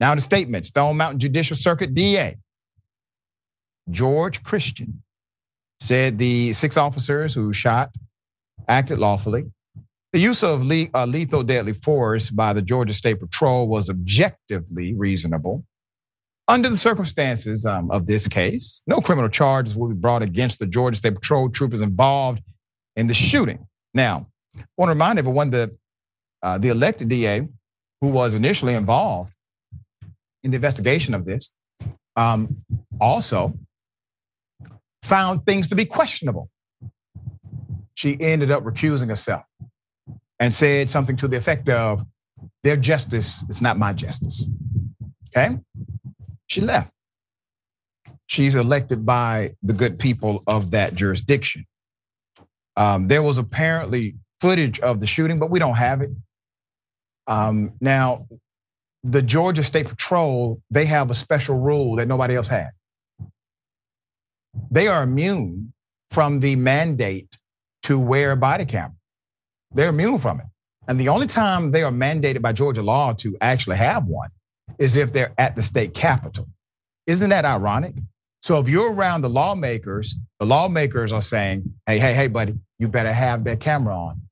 Speaker 1: Now the statement, Stone Mountain Judicial Circuit DA George Christian said the 6 officers who shot acted lawfully. The use of lethal deadly force by the Georgia State Patrol was objectively reasonable. Under the circumstances of this case, no criminal charges will be brought against the Georgia State Patrol troopers involved in the shooting. Now, I want to remind everyone that the elected DA, who was initially involved in the investigation of this, also found things to be questionable. She ended up recusing herself and said something to the effect of, their justice is not my justice. Okay? She left. She's elected by the good people of that jurisdiction. There was apparently footage of the shooting, but we don't have it. Now, the Georgia State Patrol, they have a special rule that nobody else had. They are immune from the mandate to wear a body camera. They're immune from it. And the only time they are mandated by Georgia law to actually have one is if they're at the state capitol. Isn't that ironic? So if you're around the lawmakers are saying, hey, buddy, you better have that camera on.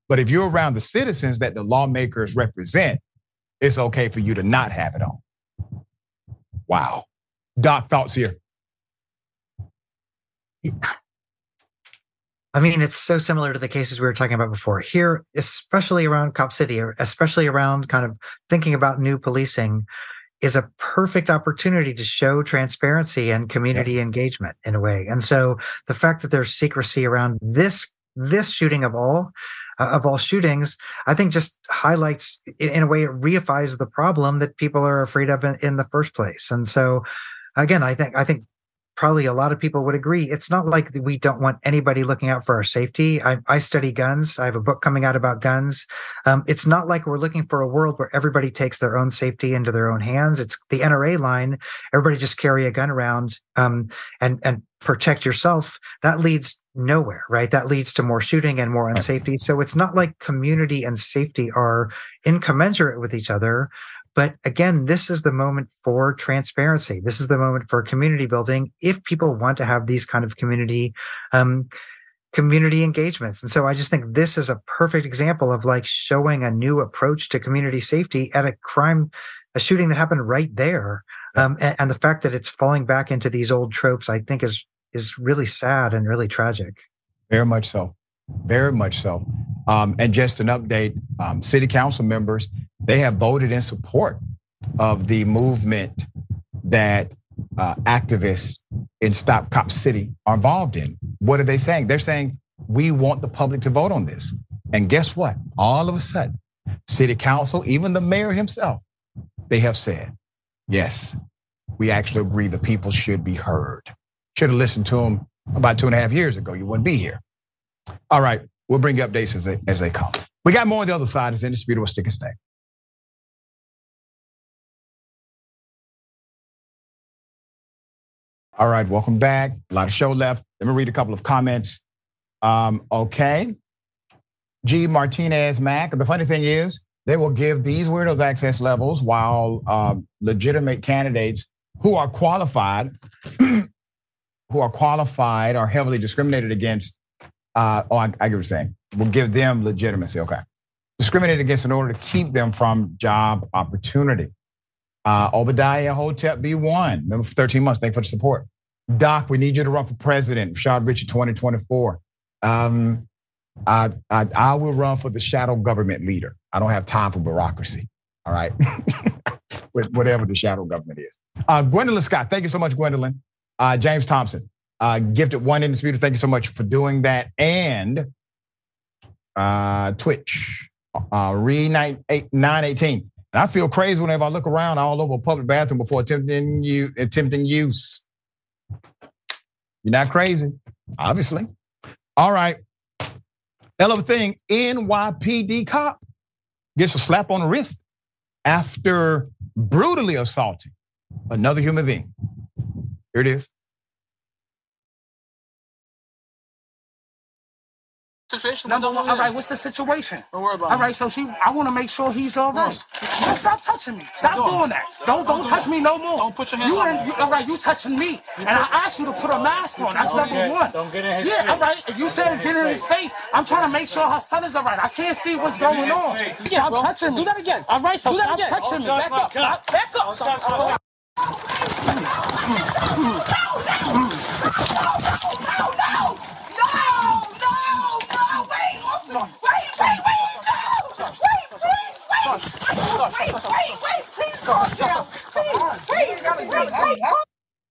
Speaker 1: But if you're around the citizens that the lawmakers represent, it's okay for you to not have it on. Wow. Doc, thoughts here?
Speaker 5: I mean, it's so similar to the cases we were talking about before. Here, especially around Cop City, or especially around kind of thinking about new policing, is a perfect opportunity to show transparency and community engagement in a way. And so the fact that there's secrecy around this shooting of all shootings, I think just highlights, in a way, it reifies the problem that people are afraid of in the first place. And so, again, I think probably a lot of people would agree. It's not like we don't want anybody looking out for our safety. I study guns. I have a book coming out about guns. It's not like we're looking for a world where everybody takes their own safety into their own hands. It's the NRA line. Everybody just carry a gun around and protect yourself. That leads nowhere, right? That leads to more shooting and more unsafety. So it's not like community and safety are incommensurate with each other. But again, this is the moment for transparency. This is the moment for community building if people want to have these kind of community engagements. And so I just think this is a perfect example of like showing a new approach to community safety at a shooting that happened right there. And the fact that it's falling back into these old tropes, I think is really sad and really tragic.
Speaker 1: Very much so. Very much so. And just an update, city council members, they have voted in support of the movement that activists in Stop Cop City are involved in. What are they saying? They're saying, we want the public to vote on this. And guess what? All of a sudden, city council, even the mayor himself, they have said, yes, we actually agree the people should be heard. Should have listened to them about 2.5 years ago. You wouldn't be here. All right, we'll bring you updates as they come. We got more on the other side. It's Indisputable. Stick and stay. All right, welcome back. A lot of show left. Let me read a couple of comments. Okay. G. Martinez Mac. The funny thing is, they will give these weirdos access levels while legitimate candidates who are qualified who are qualified are heavily discriminated against. I get what you're saying. We'll give them legitimacy. Okay. Discriminated against in order to keep them from job opportunity. Obadiah Hotep B1, remember for 13 months, thank you for the support. Doc, we need you to run for president, Rashad Richey 2024. I will run for the shadow government leader. I don't have time for bureaucracy, all right? Whatever the shadow government is. Gwendolyn Scott, thank you so much, Gwendolyn. James Thompson, gifted one indisputable, thank you so much for doing that. And Twitch, Re918. And I feel crazy whenever I look around all over a public bathroom before attempting use. You're not crazy, obviously. All right. Hell of a thing, NYPD cop gets a slap on the wrist after brutally assaulting another human being. Here it is.
Speaker 13: Situation. Number one, all right, what's the situation? Don't worry about it. All right, so I want to make sure he's all right. Don't stop touching me. Stop doing that. Don't touch me no more. Don't put your hands on me. All right, you touching me. And I asked you to put a mask on. That's number one. Don't get in his face. Yeah, all right. You said get in his face. I'm trying to make sure her son is all right. I can't see what's going on. Stop touching me. Do that again. All right, so stop touching me. Back up. Back up.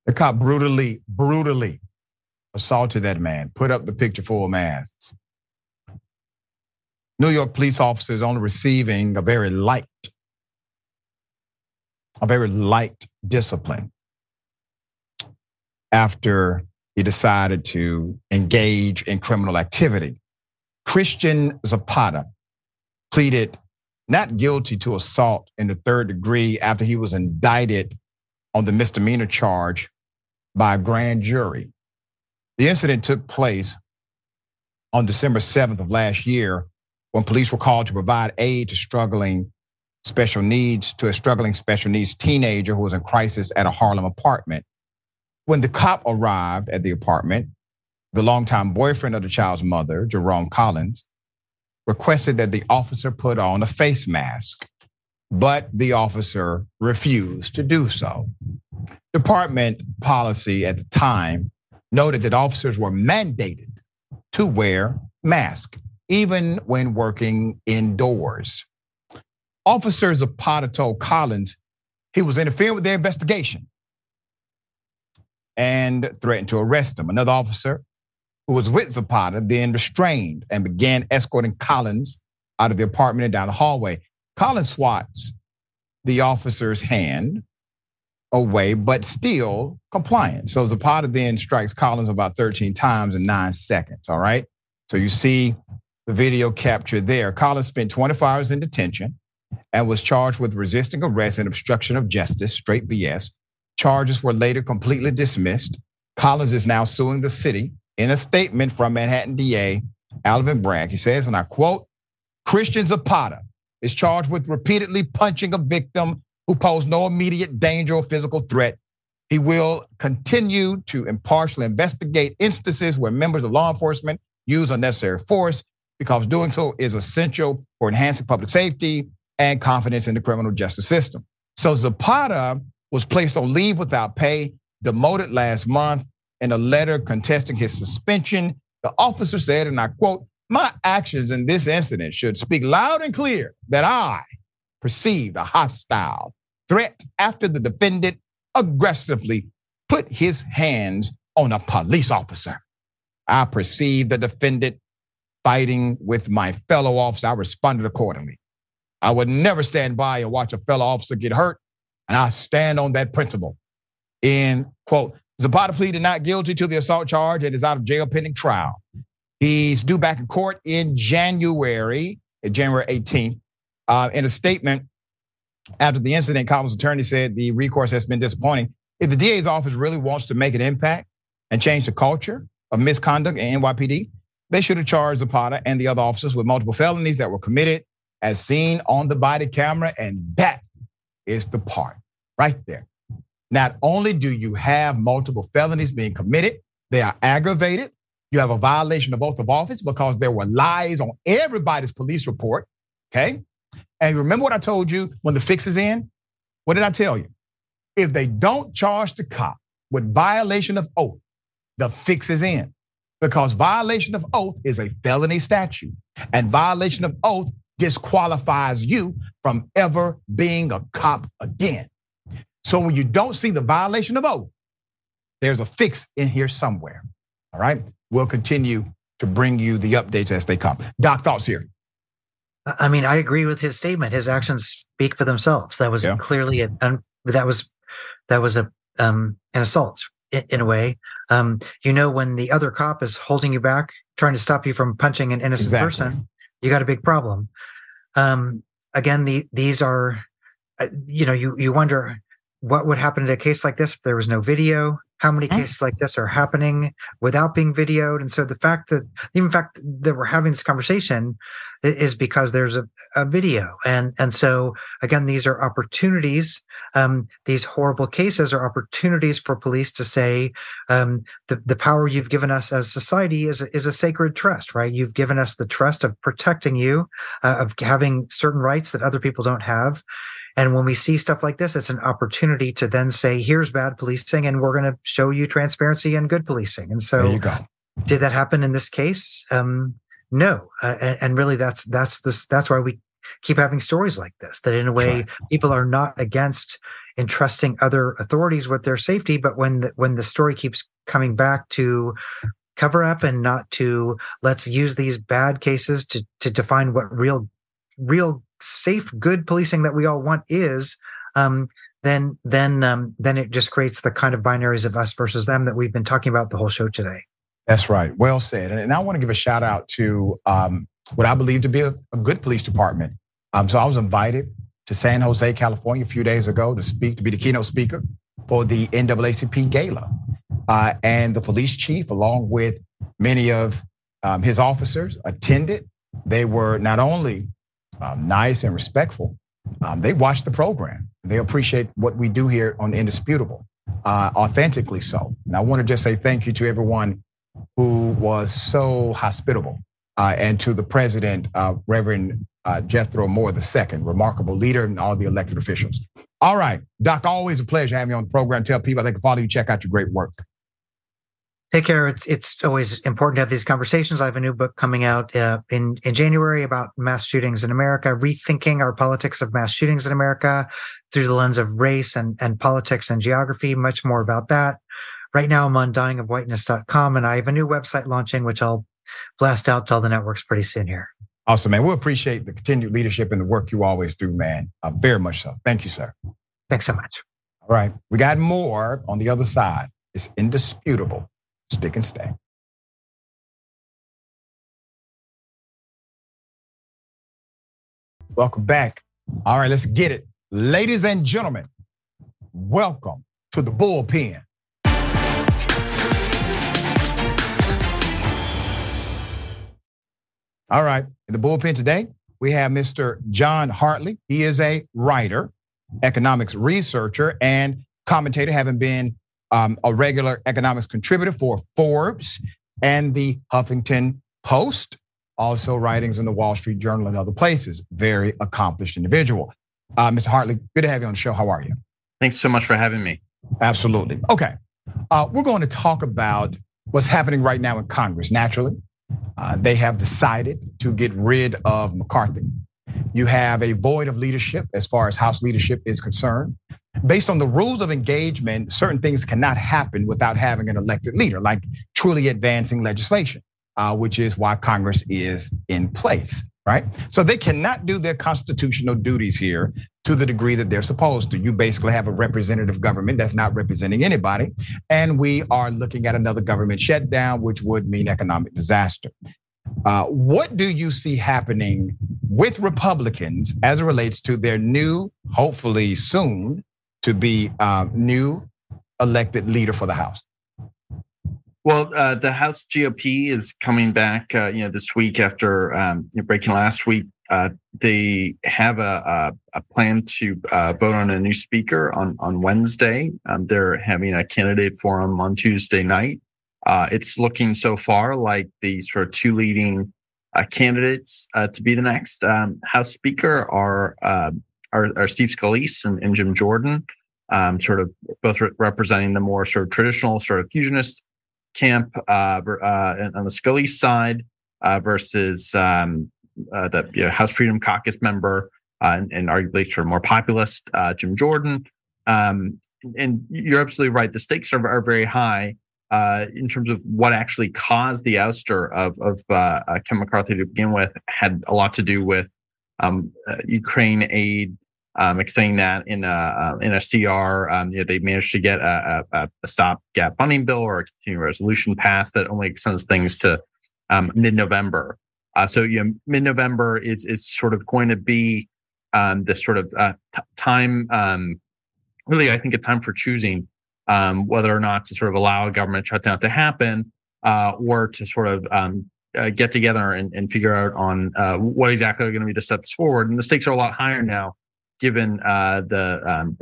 Speaker 1: The cop brutally assaulted that man. Put up the picture full masks. New York police officers only receiving a very light discipline after he decided to engage in criminal activity. Christian Zapata pleaded not guilty to assault in the third degree after he was indicted on the misdemeanor charge by a grand jury. The incident took place on December 7th of last year when police were called to provide aid to a struggling special needs teenager who was in crisis at a Harlem apartment. When the cop arrived at the apartment, the longtime boyfriend of the child's mother, Jerome Collins, requested that the officer put on a face mask, but the officer refused to do so. Department policy at the time noted that officers were mandated to wear masks, even when working indoors. Officer Zapata told Collins he was interfering with their investigation and threatened to arrest him. Another officer who was with Zapata then restrained and began escorting Collins out of the apartment and down the hallway. Collins swats the officer's hand away, but still compliant. So Zapata then strikes Collins about 13 times in 9 seconds, all right? So you see the video capture there. Collins spent 24 hours in detention and was charged with resisting arrest and obstruction of justice, straight BS. Charges were later completely dismissed. Collins is now suing the city. In a statement from Manhattan DA Alvin Bragg, he says, and I quote, Christian Zapata is charged with repeatedly punching a victim who posed no immediate danger or physical threat. He will continue to impartially investigate instances where members of law enforcement use unnecessary force because doing so is essential for enhancing public safety and confidence in the criminal justice system. So Zapata was placed on leave without pay, demoted last month. In a letter contesting his suspension, the officer said, and I quote, my actions in this incident should speak loud and clear that I perceived a hostile threat after the defendant aggressively put his hands on a police officer. I perceived the defendant fighting with my fellow officer. I responded accordingly. I would never stand by and watch a fellow officer get hurt, and I stand on that principle. End quote. Zapata pleaded not guilty to the assault charge and is out of jail pending trial. He's due back in court in January 18th. In a statement after the incident, Collins' attorney said the recourse has been disappointing. If the DA's office really wants to make an impact and change the culture of misconduct in NYPD, they should have charged Zapata and the other officers with multiple felonies that were committed as seen on the body camera, and that is the part right there. Not only do you have multiple felonies being committed, They are aggravated. You have a violation of oath of office because there were lies on everybody's police report, okay? And remember what I told you when the fix is in? What did I tell you? If they don't charge the cop with violation of oath, the fix is in. Because violation of oath is a felony statute. And violation of oath disqualifies you from ever being a cop again. So when you don't see the violation of oath, there's a fix in here somewhere, all right? We'll continue to bring you the updates as they come. Doc, thoughts here?
Speaker 5: I mean, I agree with his statement. His actions speak for themselves. That was clearly an assault in a way. When the other cop is holding you back, trying to stop you from punching an innocent person, you got a big problem. Again, these are, you wonder what would happen in a case like this if there was no video. How many cases like this are happening without being videoed? And so the fact that we're having this conversation is because there's a video. And so again, these are opportunities. These horrible cases are opportunities for police to say, the power you've given us as society is a sacred trust, right? You've given us the trust of protecting you, of having certain rights that other people don't have. And when we see stuff like this, it's an opportunity to then say, here's bad policing, and we're going to show you transparency and good policing. And so,
Speaker 1: there you go.
Speaker 5: Did that happen in this case? No. And really, that's why we keep having stories like this, that in a way, people are not against entrusting other authorities with their safety. But when the story keeps coming back to cover up and not to let's use these bad cases to define what real safe, good policing that we all want is, then it just creates the kind of binaries of us versus them that we've been talking about the whole show today.
Speaker 1: That's right. Well said. And I want to give a shout out to what I believe to be a good police department. So I was invited to San Jose, California a few days ago to be the keynote speaker for the NAACP Gala. And the police chief, along with many of his officers, attended. They were not only nice and respectful. They watch the program. They appreciate what we do here on Indisputable, authentically so. And I want to just say thank you to everyone who was so hospitable, and to the president, Reverend Jethro Moore II, remarkable leader, and all the elected officials. All right, Doc, always a pleasure having you on the program. Tell people they can follow you, check out your great work.
Speaker 5: Take care. It's always important to have these conversations. I have a new book coming out in January about mass shootings in America, rethinking our politics of mass shootings in America through the lens of race and politics and geography. Much more about that. Right now, I'm on dyingofwhiteness.com, and I have a new website launching, which I'll blast out to all the networks pretty soon here.
Speaker 1: Awesome, man. We appreciate the continued leadership and the work you always do, man. Very much so. Thank you, sir.
Speaker 5: Thanks so much.
Speaker 1: All right. We got more on the other side. It's indisputable. Stick and stay. Welcome back. All right, let's get it. Ladies and gentlemen, welcome to the bullpen. All right, in the bullpen today, we have Mr. John Hartley. He is a writer, economics researcher, and commentator, having been a regular economics contributor for Forbes and the Huffington Post, also writings in the Wall Street Journal and other places. Very accomplished individual. Mr. Hartley, good to have you on the show. How are you?
Speaker 14: Thanks so much for having me.
Speaker 1: Absolutely. Okay, we're going to talk about what's happening right now in Congress. Naturally, they have decided to get rid of McCarthy. You have a void of leadership as far as House leadership is concerned. Based on the rules of engagement, certain things cannot happen without having an elected leader, like truly advancing legislation, which is why Congress is in place, right? So they cannot do their constitutional duties here to the degree that they're supposed to. You basically have a representative government that's not representing anybody. And we are looking at another government shutdown, which would mean economic disaster. What do you see happening with Republicans as it relates to their new, hopefully soon to be new elected leader for the House?
Speaker 14: Well, the House GOP is coming back, this week after breaking last week. They have a plan to vote on a new speaker on Wednesday. They're having a candidate forum on Tuesday night. It's looking so far like the sort of two leading candidates to be the next House Speaker are Steve Scalise and Jim Jordan, sort of both representing the more sort of traditional sort of fusionist camp on the Scalise side versus the House Freedom Caucus member and arguably sort of more populist Jim Jordan. And you're absolutely right. The stakes are very high in terms of what actually caused the ouster of Ken McCarthy to begin with. Had a lot to do with Ukraine aid. Saying that in a CR, they managed to get a stopgap funding bill or a continuing resolution passed that only extends things to mid-November. So mid-November is sort of going to be this sort of time. Really, I think a time for choosing whether or not to sort of allow a government shutdown to happen, or to sort of get together and figure out on what exactly are going to be the steps forward. And the stakes are a lot higher now, given the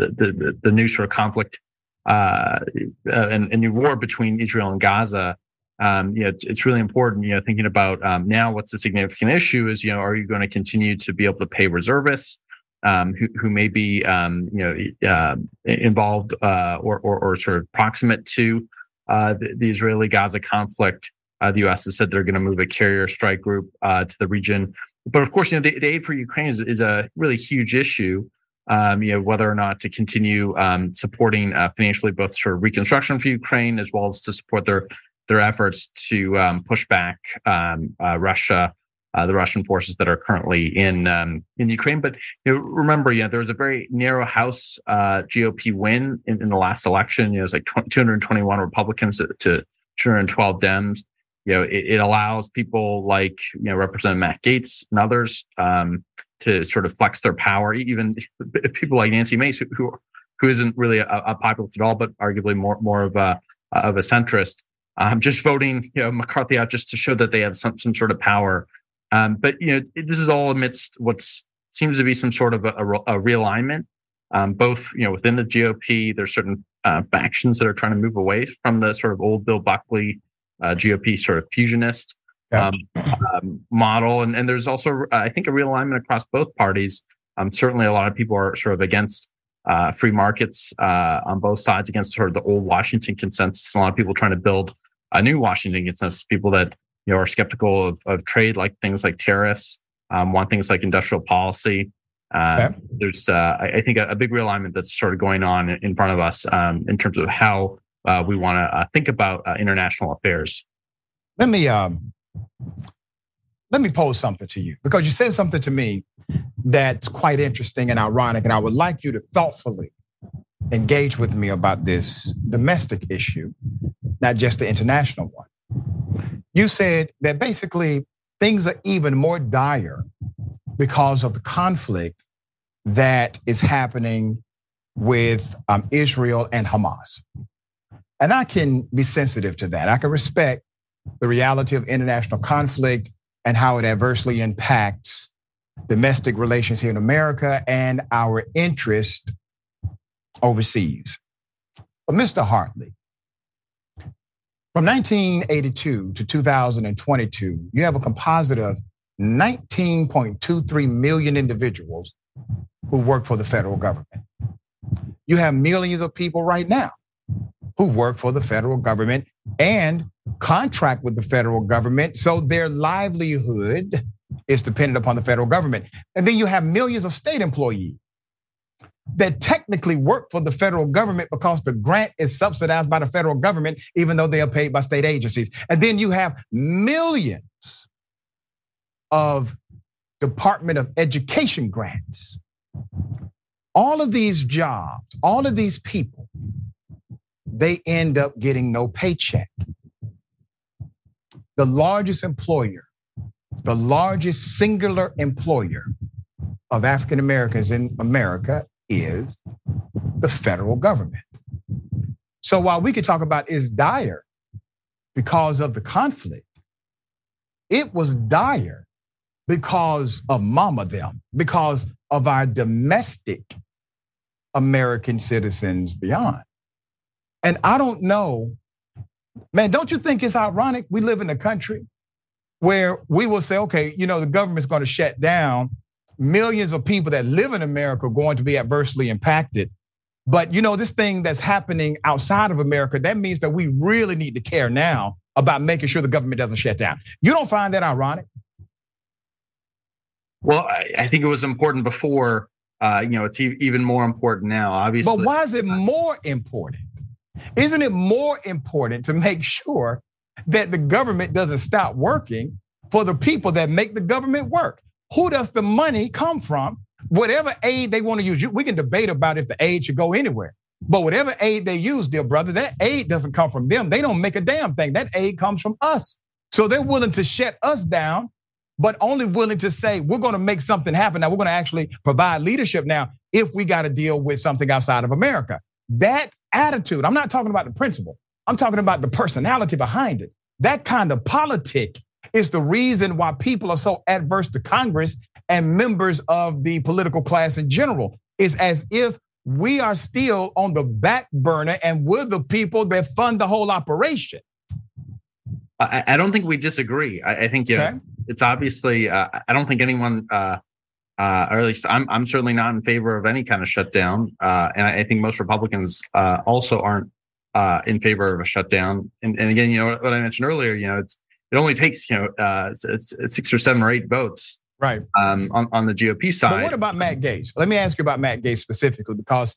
Speaker 14: new sort of conflict and new war between Israel and Gaza. It's really important. Thinking about now, what's the significant issue is, are you going to continue to be able to pay reservists who may be involved or sort of proximate to the Israeli-Gaza conflict? The U.S. has said they're going to move a carrier strike group to the region. But of course, the aid for Ukraine is a really huge issue. Whether or not to continue supporting financially both sort of reconstruction for Ukraine as well as to support their efforts to push back Russia, the Russian forces that are currently in Ukraine. But remember, there was a very narrow House GOP win in the last election. It was like 221 Republicans to 212 Dems. It allows people like Representative Matt Gaetz and others to sort of flex their power. Even people like Nancy Mace, who isn't really a populist at all, but arguably more of a centrist, just voting McCarthy out just to show that they have some sort of power. But this is all amidst what seems to be some sort of a realignment, both within the GOP. There's certain factions that are trying to move away from the sort of old Bill Buckley GOP sort of fusionist model, and there's also I think a realignment across both parties. Certainly, a lot of people are sort of against free markets on both sides, against sort of the old Washington consensus. A lot of people trying to build a new Washington consensus. People that are skeptical of trade, like things like tariffs, want things like industrial policy. There's I think a big realignment that's sort of going on in front of us in terms of how we want to think about international affairs.
Speaker 1: Let me pose something to you, because you said something to me that's quite interesting and ironic, and I would like you to thoughtfully engage with me about this domestic issue, not just the international one. You said that basically things are even more dire because of the conflict that is happening with Israel and Hamas. And I can be sensitive to that. I can respect the reality of international conflict and how it adversely impacts domestic relations here in America and our interest overseas. But Mr. Hartley, from 1982 to 2022, you have a composite of 19.23 million individuals who work for the federal government. You have millions of people right now who work for the federal government and contract with the federal government, so their livelihood is dependent upon the federal government. And then you have millions of state employees that technically work for the federal government because the grant is subsidized by the federal government, even though they are paid by state agencies. And then you have millions of Department of Education grants. All of these jobs, all of these people, they end up getting no paycheck. The largest employer, the largest singular employer of African Americans in America is the federal government. So while we could talk about it's dire because of the conflict, it was dire because of mama them, because of our domestic American citizens beyond. And I don't know Man, don't you think it's ironic? We live in a country where we will say, okay, the government's going to shut down. Millions of people that live in America are going to be adversely impacted. But this thing that's happening outside of America, that means that we really need to care now about making sure the government doesn't shut down. You don't find that ironic?
Speaker 14: Well, I think it was important before. It's even more important now, obviously.
Speaker 1: But why is it more important? Isn't it more important to make sure that the government doesn't stop working for the people that make the government work? Who does the money come from? Whatever aid they want to use, we can debate about if the aid should go anywhere. But whatever aid they use, dear brother, that aid doesn't come from them. They don't make a damn thing. That aid comes from us. So they're willing to shut us down, but only willing to say, we're going to make something happen. Now, we're going to actually provide leadership now if we got to deal with something outside of America. That attitude, I'm not talking about the principle. I'm talking about the personality behind it. That kind of politic is the reason why people are so adverse to Congress and members of the political class in general. It's as if we are still on the back burner and we're the people that fund the whole operation.
Speaker 14: I don't think we disagree. I think it's obviously, I don't think anyone, or at least I'm certainly not in favor of any kind of shutdown. And I think most Republicans also aren't in favor of a shutdown. And again, what I mentioned earlier, it only takes, it's 6 or 7 or 8 votes.
Speaker 1: Right.
Speaker 14: On the GOP side.
Speaker 1: But what about Matt Gaetz? Let me ask you about Matt Gaetz specifically, because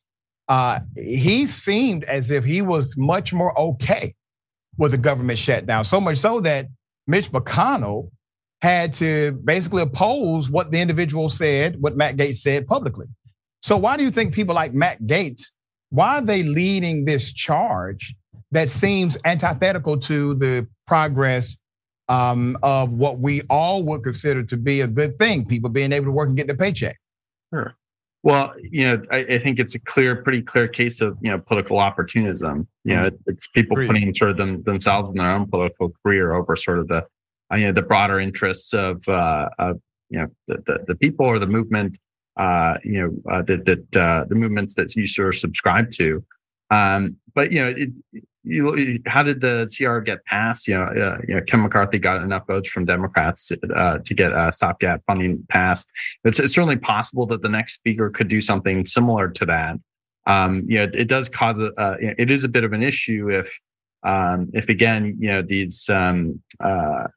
Speaker 1: he seemed as if he was much more okay with the government shutdown. So much so that Mitch McConnell had to basically oppose what the individual said, what Matt Gaetz said publicly. So why do you think people like Matt Gaetz, why are they leading this charge that seems antithetical to the progress of what we all would consider to be a good thing, people being able to work and get their paycheck?
Speaker 14: Sure. Well, I think it's a pretty clear case of, political opportunism. It's people putting sort of themselves in their own political career over sort of the broader interests of the people or the movement, the movements that you sort of subscribe to. But how did the CR get passed? Ken McCarthy got enough votes from Democrats to get stopgap funding passed. It's certainly possible that the next speaker could do something similar to that. It does cause it is a bit of an issue if again, these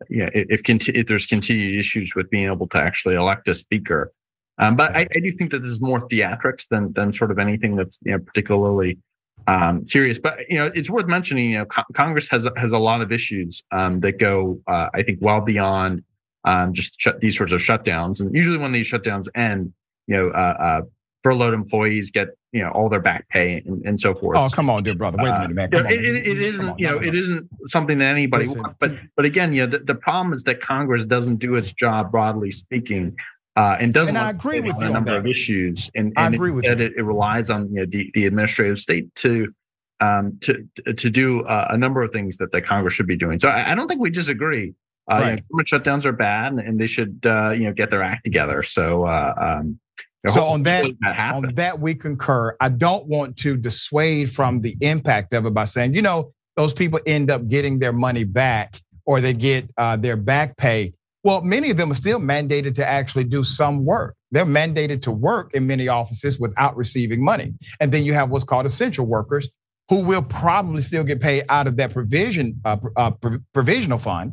Speaker 14: if there's continued issues with being able to actually elect a speaker. But I do think that this is more theatrics than sort of anything that's particularly serious. But it's worth mentioning. Congress has a lot of issues that go, I think, well beyond just these sorts of shutdowns. And usually, when these shutdowns end, furloughed employees get all their back pay and so forth.
Speaker 1: Oh, come on, dear brother. Wait a minute, man.
Speaker 14: It isn't it isn't something that anybody wants. But again, the problem is that Congress doesn't do its job, broadly speaking. And doesn't
Speaker 1: I agree with you
Speaker 14: on a number of issues, and I agree with you. It relies on the administrative state to do a number of things that the Congress should be doing. So I don't think we disagree. Government shutdowns are bad, and they should get their act together. So
Speaker 1: on that we concur. I don't want to dissuade from the impact of it by saying those people end up getting their money back or they get their back pay. Well, many of them are still mandated to actually do some work. They're mandated to work in many offices without receiving money. And then you have what's called essential workers who will probably still get paid out of that provisional fund.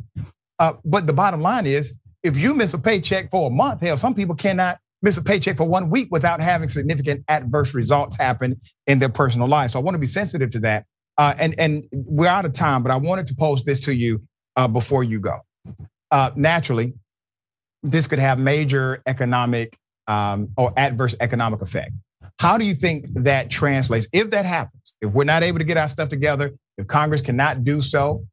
Speaker 1: But the bottom line is, if you miss a paycheck for a month, hell, some people cannot miss a paycheck for 1 week without having significant adverse results happen in their personal life. So I want to be sensitive to that. And we're out of time, but I wanted to pose this to you before you go. Naturally, this could have major economic or adverse economic effect. How do you think that translates? If that happens, if we're not able to get our stuff together, if Congress cannot do so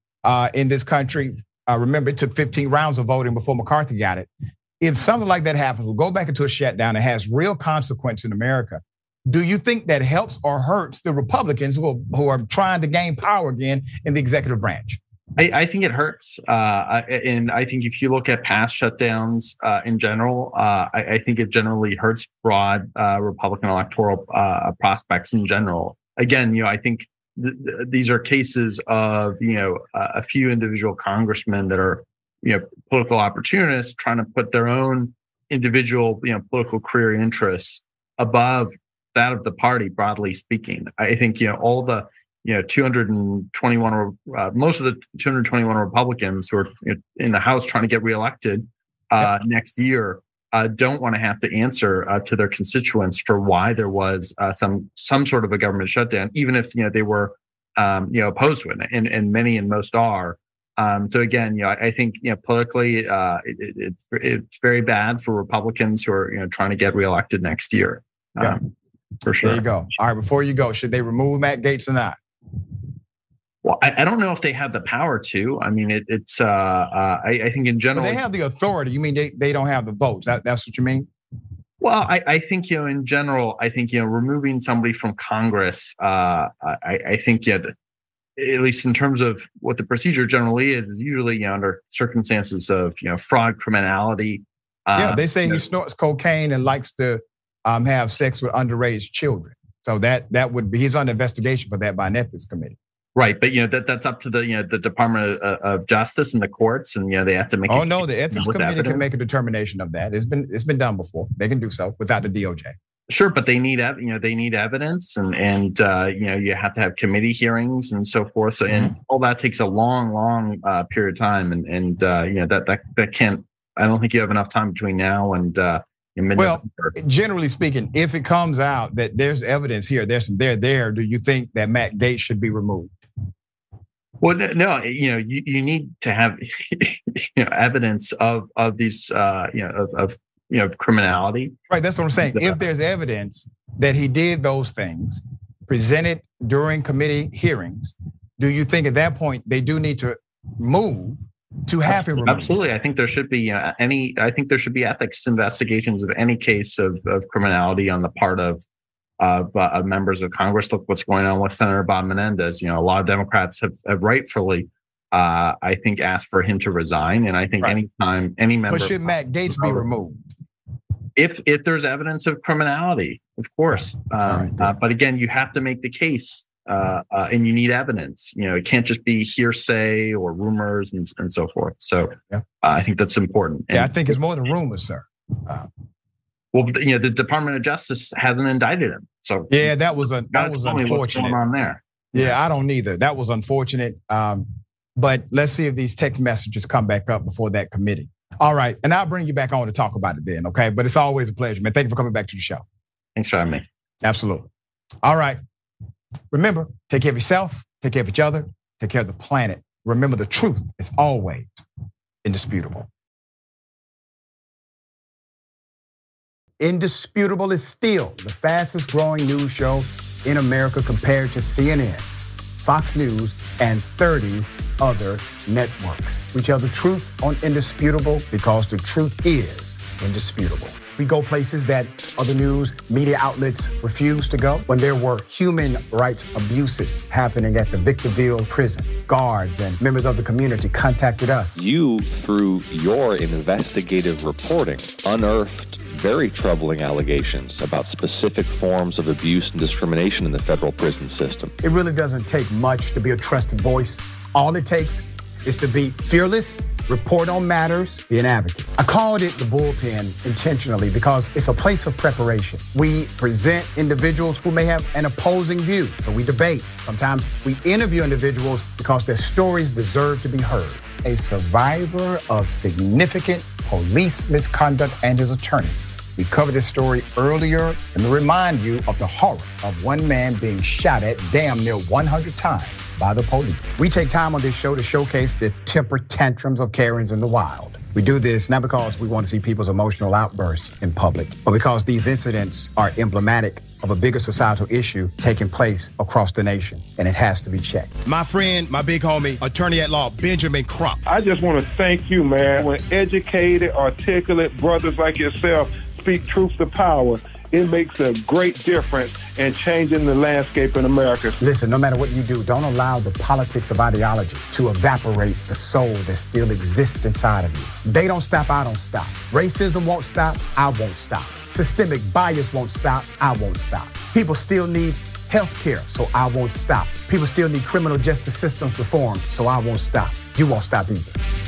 Speaker 1: in this country, remember it took 15 rounds of voting before McCarthy got it. If something like that happens, we'll go back into a shutdown. It has real consequence in America. Do you think that helps or hurts the Republicans who are trying to gain power again in the executive branch?
Speaker 14: I think it hurts. And I think if you look at past shutdowns in general, I think it generally hurts broad Republican electoral prospects in general. Again, I think these are cases of a few individual congressmen that are political opportunists trying to put their own individual political career interests above that of the party, broadly speaking. I think all the 221 most of the 221 Republicans who are in the House trying to get reelected next year don't want to have to answer to their constituents for why there was some sort of a government shutdown, even if they were opposed to it, and many and most are. So again, I think politically it's very bad for Republicans who are trying to get reelected next year. For sure.
Speaker 1: There you go. All right, before you go, should they remove Matt Gaetz or not?
Speaker 14: Well, I don't know if they have the power to. I mean, it's. I think in general,
Speaker 1: but they have the authority. You mean they don't have the votes? That's what you mean?
Speaker 14: Well, I think in general, I think removing somebody from Congress. I think at least in terms of what the procedure generally is usually under circumstances of fraud, criminality.
Speaker 1: They say he snorts cocaine and likes to have sex with underage children. So that would be, he's under investigation for that by an ethics committee.
Speaker 14: Right, but that's up to the Department of Justice and the courts, and they have to make.
Speaker 1: Oh no, the ethics committee can make a determination of that. It's been done before. They can do so without the DOJ.
Speaker 14: Sure, but they need evidence, and you have to have committee hearings and so forth. So and all that takes a long period of time, and that can't. I don't think you have enough time between now and. Well, generally speaking, if it comes out that there's evidence here, there's some there, do you think that Matt Gaetz should be removed? Well, no, you need to have evidence of these of criminality. Right, that's what I'm saying. If there's evidence that he did those things presented during committee hearings, do you think at that point they do need to move to have him removed? Absolutely. I think there should be I think there should be ethics investigations of any case of criminality on the part of members of Congress. Look what's going on with Senator Bob Menendez. A lot of Democrats have rightfully, I think, asked for him to resign. And I think anytime any member. But should Matt Gaetz be removed? If there's evidence of criminality, of course. But again, you have to make the case. And you need evidence. It can't just be hearsay or rumors and so forth. So I think that's important. And I think it's more than rumors, sir. Well, the Department of Justice hasn't indicted him. So that was unfortunate. What's going on there? Yeah, I don't either. That was unfortunate. But let's see if these text messages come back up before that committee. All right, and I'll bring you back on to talk about it then. Okay, but it's always a pleasure, man. Thank you for coming back to the show. Thanks for having me. Absolutely. All right. Remember, take care of yourself, take care of each other, take care of the planet. Remember, the truth is always indisputable. Indisputable is still the fastest growing news show in America compared to CNN, Fox News, and 30 other networks. We tell the truth on Indisputable because the truth is indisputable. We go places that other news media outlets refuse to go. When there were human rights abuses happening at the Victorville prison, guards and members of the community contacted us. You, through your investigative reporting, unearthed very troubling allegations about specific forms of abuse and discrimination in the federal prison system. It really doesn't take much to be a trusted voice. All it takes is to be fearless, report on matters, be an advocate. I called it the bullpen intentionally because it's a place of preparation. We present individuals who may have an opposing view, so we debate. Sometimes we interview individuals because their stories deserve to be heard. A survivor of significant police misconduct and his attorney. We covered this story earlier and to remind you of the horror of one man being shot at damn near 100 times by the police. We take time on this show to showcase the temper tantrums of Karens in the wild. We do this not because we want to see people's emotional outbursts in public, but because these incidents are emblematic of a bigger societal issue taking place across the nation, and it has to be checked. My friend, my big homie, attorney at law, Benjamin Crump. I just want to thank you, man. When educated, articulate brothers like yourself speak truth to power, it makes a great difference in changing the landscape in America. Listen, no matter what you do, don't allow the politics of ideology to evaporate the soul that still exists inside of you. They don't stop, I don't stop. Racism won't stop, I won't stop. Systemic bias won't stop, I won't stop. People still need
Speaker 1: healthcare, so I won't stop. People still need criminal justice systems reform, so I won't stop. You won't stop either.